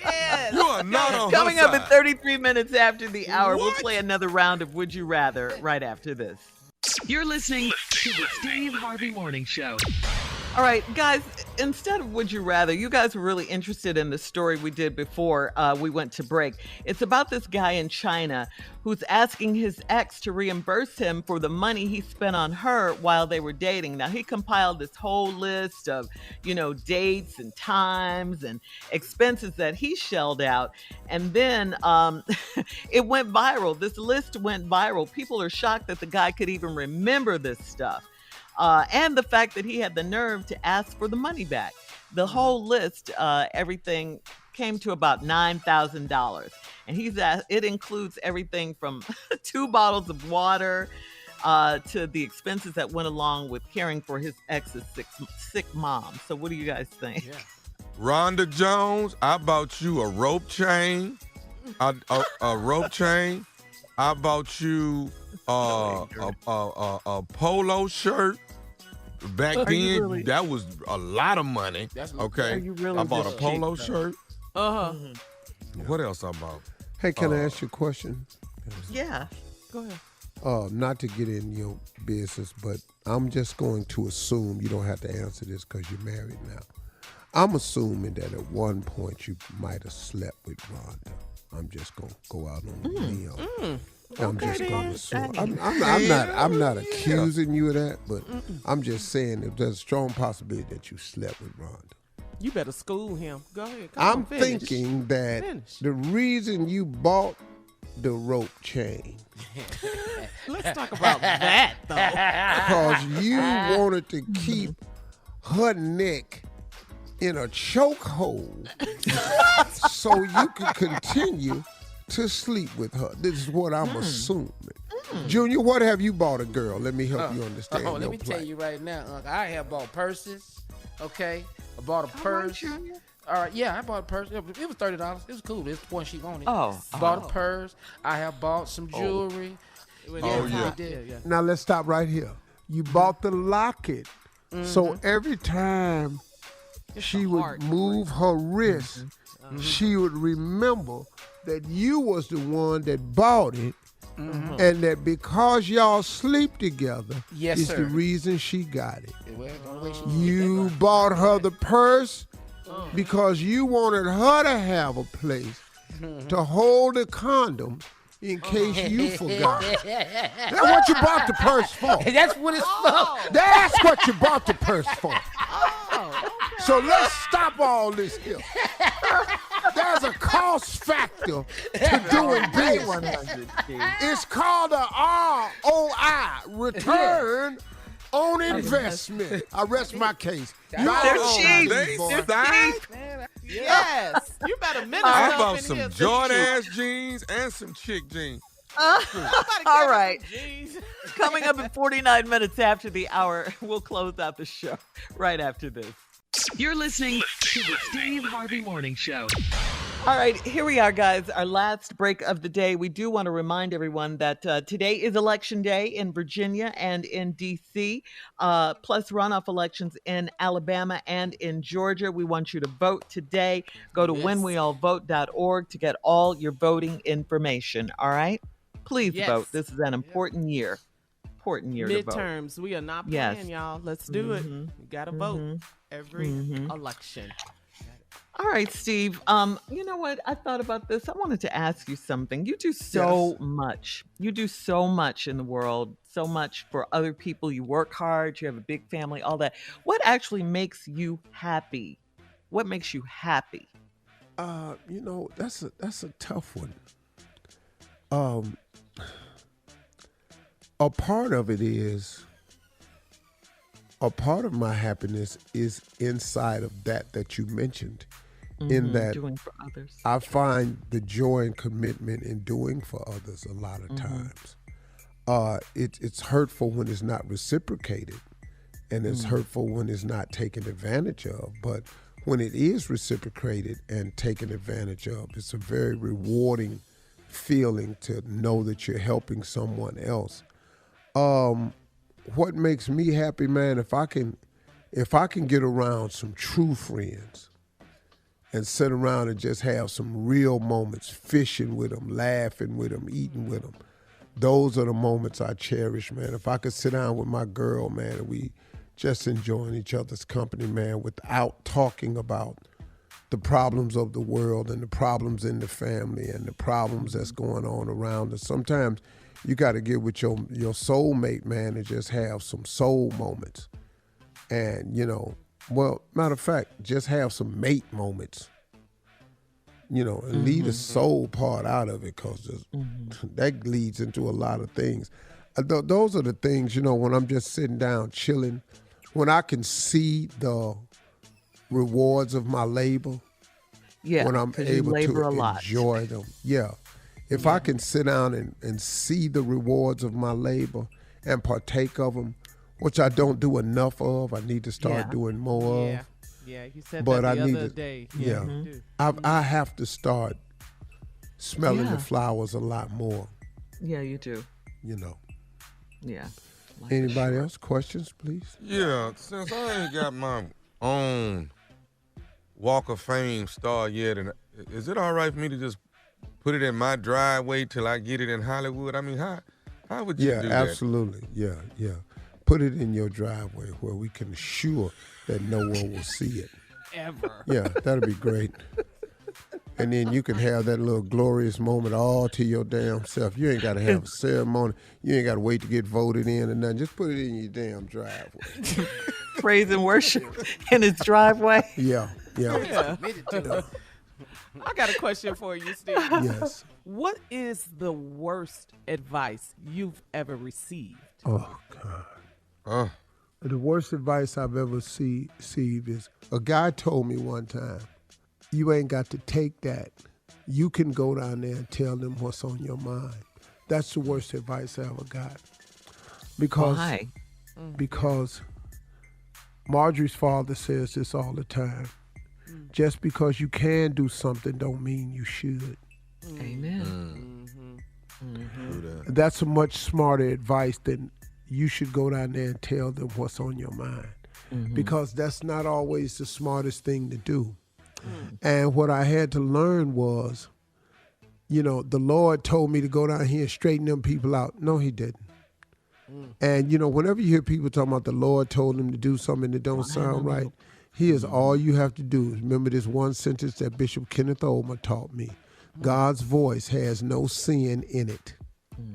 Yes. You are not on her Coming up side. at 33 minutes after the hour, we'll What? play another round of Would You Rather right after this. You're listening to the Steve Harvey Morning Show. All right, guys, instead of Would You Rather, you guys were really interested in the story we did before we went to break. It's about this guy in China who's asking his ex to reimburse him for the money he spent on her while they were dating. Now, he compiled this whole list of, dates and times and expenses that he shelled out. And then it went viral. This list went viral. People are shocked that the guy could even remember this stuff. And the fact that he had the nerve to ask for the money back. The whole list, everything came to about $9,000. And it includes everything from 2 bottles of water to the expenses that went along with caring for his ex's sick mom. So what do you guys think? Yeah. Rhonda Jones, I bought you a rope chain. A rope chain. I bought you a polo shirt. Back then, that was a lot of money. Okay, Are you really I bought a this polo cheap, shirt. Uh-huh. What else I bought? Hey, can I ask you a question? Yeah. Go ahead. Not to get in your business, but I'm just going to assume, you don't have to answer this because you're married now. I'm assuming that at one point you might have slept with Rhonda. I'm just going to go out on a limb. I'm just going to assume. I'm not accusing you of that, but I'm just saying that there's a strong possibility that you slept with Rhonda. You better school him. Go ahead. I'm thinking that the reason you bought the rope chain Let's talk about that, though. because you wanted to keep her neck in a chokehold so you could continue to sleep with her. This is what I'm assuming. Junior, what have you bought a girl? Let me help you understand. Let me tell you right now, I have bought purses. Okay, I bought a purse. All right, yeah, I bought a purse. It was $30. It was cool. It's the one she wanted. Bought a purse. I have bought some jewelry. Yeah. Now let's stop right here. You bought the locket, so every time she would move her wrist, she would remember that you was the one that bought it, and that because y'all sleep together is the reason she got it. You bought her the purse because you wanted her to have a place to hold the condoms in case you forgot. That's what you bought the purse for. That's what it's for. That's what you bought the purse for. So let's stop all this here. There's a cost factor to doing business. It's called a ROI, return on investment. I rest my case. Yes. You better minute I up bought in some here. Jordan jeans and some chick jeans. All right. Coming up in 49 minutes after the hour, we'll close out the show right after this. You're listening to the Steve Harvey Morning Show. All right, here we are, guys. Our last break of the day. We do want to remind everyone that today is Election Day in Virginia and in D.C., plus runoff elections in Alabama and in Georgia. We want you to vote today. Go to whenweallvote.org to get all your voting information, all right? Please vote. This is an important year. Important year to vote. Midterms. We are not playing, y'all. Let's do it. You got to vote every election. All right, Steve. You know what? I thought about this. I wanted to ask you something. You do so much. You do so much in the world, so much for other people. You work hard. You have a big family, all that. What actually makes you happy? What makes you happy? That's a tough one. A part of my happiness is inside of that you mentioned. In that doing for others. I find the joy and commitment in doing for others a lot of times. It's hurtful when it's not reciprocated, and it's hurtful when it's not taken advantage of. But when it is reciprocated and taken advantage of, it's a very rewarding feeling to know that you're helping someone else. What makes me happy, man, if I can get around some true friends and sit around and just have some real moments, fishing with them, laughing with them, eating with them. Those are the moments I cherish, man. If I could sit down with my girl, man, and we just enjoying each other's company, man, without talking about the problems of the world and the problems in the family and the problems that's going on around us. Sometimes you got to get with your soulmate, man, and just have some soul moments. And, well, matter of fact, just have some mate moments, and leave the soul part out of it, because that leads into a lot of things. Those are the things, when I'm just sitting down chilling, when I can see the rewards of my labor, when I'm able to enjoy them. Yeah. If I can sit down and see the rewards of my labor and partake of them, which I don't do enough of, I need to start doing more of. Yeah, you said that the other day. Yeah. I have to start smelling the flowers a lot more. Yeah, you do. Yeah. Anybody else? Questions, please? Yeah, since I ain't got my own Walk of Fame star yet, and is it all right for me to just put it in my driveway till I get it in Hollywood? I mean, how would you do that? Yeah, absolutely. Yeah. Put it in your driveway where we can assure that no one will see it. Ever. Yeah, that'd be great. And then you can have that little glorious moment all to your damn self. You ain't got to have a ceremony. You ain't got to wait to get voted in or nothing. Just put it in your damn driveway. Praise and worship in his driveway. Yeah. I got a question for you, Steve. Yes. What is the worst advice you've ever received? Oh, God. The worst advice I've ever received is, a guy told me one time, you ain't got to take that. You can go down there and tell them what's on your mind. That's the worst advice I ever got. Why? Because Marjorie's father says this all the time. Just because you can do something don't mean you should. Amen. That's a much smarter advice than you should go down there and tell them what's on your mind. Because that's not always the smartest thing to do. And what I had to learn was, the Lord told me to go down here and straighten them people out. No, he didn't. And, whenever you hear people talking about the Lord told them to do something that don't sound right, here's all you have to do. Remember this one sentence that Bishop Kenneth Olmer taught me. God's voice has no sin in it.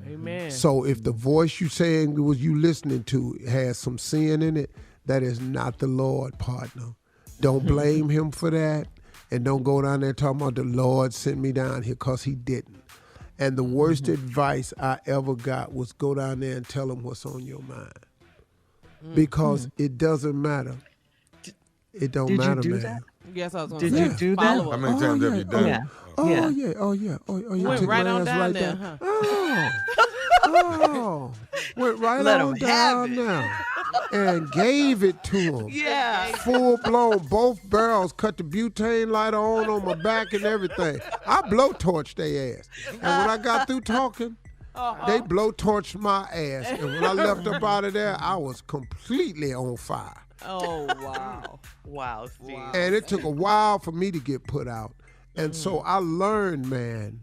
Amen. So if the voice you saying was you listening to has some sin in it, that is not the Lord, partner. Don't blame him for that. And don't go down there talking about the Lord sent me down here, because he didn't. And the worst advice I ever got was go down there and tell them what's on your mind. Because it doesn't matter. It don't matter, you do man. that? Yes, I was going Did to say. you do that? How many times have you done it? Oh, yeah. You Went took right my on ass down like there, that. huh? Went right Let on him have down there and gave it to him. Yeah. Full blown, both barrels, cut the butane lighter on my back and everything. I blowtorched their ass. And when I got through talking, they blowtorched my ass. And when I left up out of there, I was completely on fire. Oh, wow. Wow, Steve. And it took a while for me to get put out. And so I learned, man,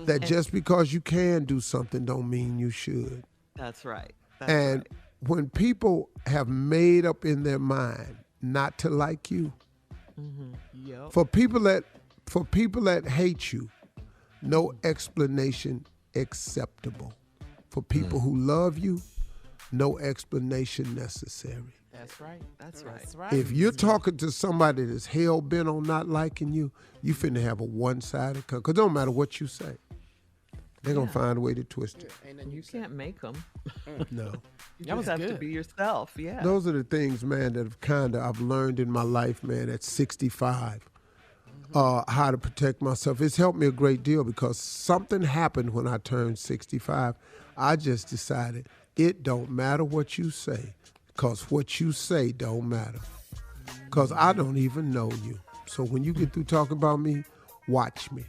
that just because you can do something don't mean you should. That's right. And when people have made up in their mind not to like you, for people that hate you, no explanation acceptable. For people who love you, no explanation necessary. That's right. That's right. That's right. If you're talking to somebody that's hell-bent on not liking you, you finna have a one-sided because it don't matter what you say. They're going to find a way to twist it. You can't make them. No. You just have to be yourself, yeah. Those are the things, man, that I've learned in my life, man, at 65, how to protect myself. It's helped me a great deal because something happened when I turned 65. I just decided it don't matter what you say because what you say don't matter because I don't even know you. So when you get through talking about me, watch me.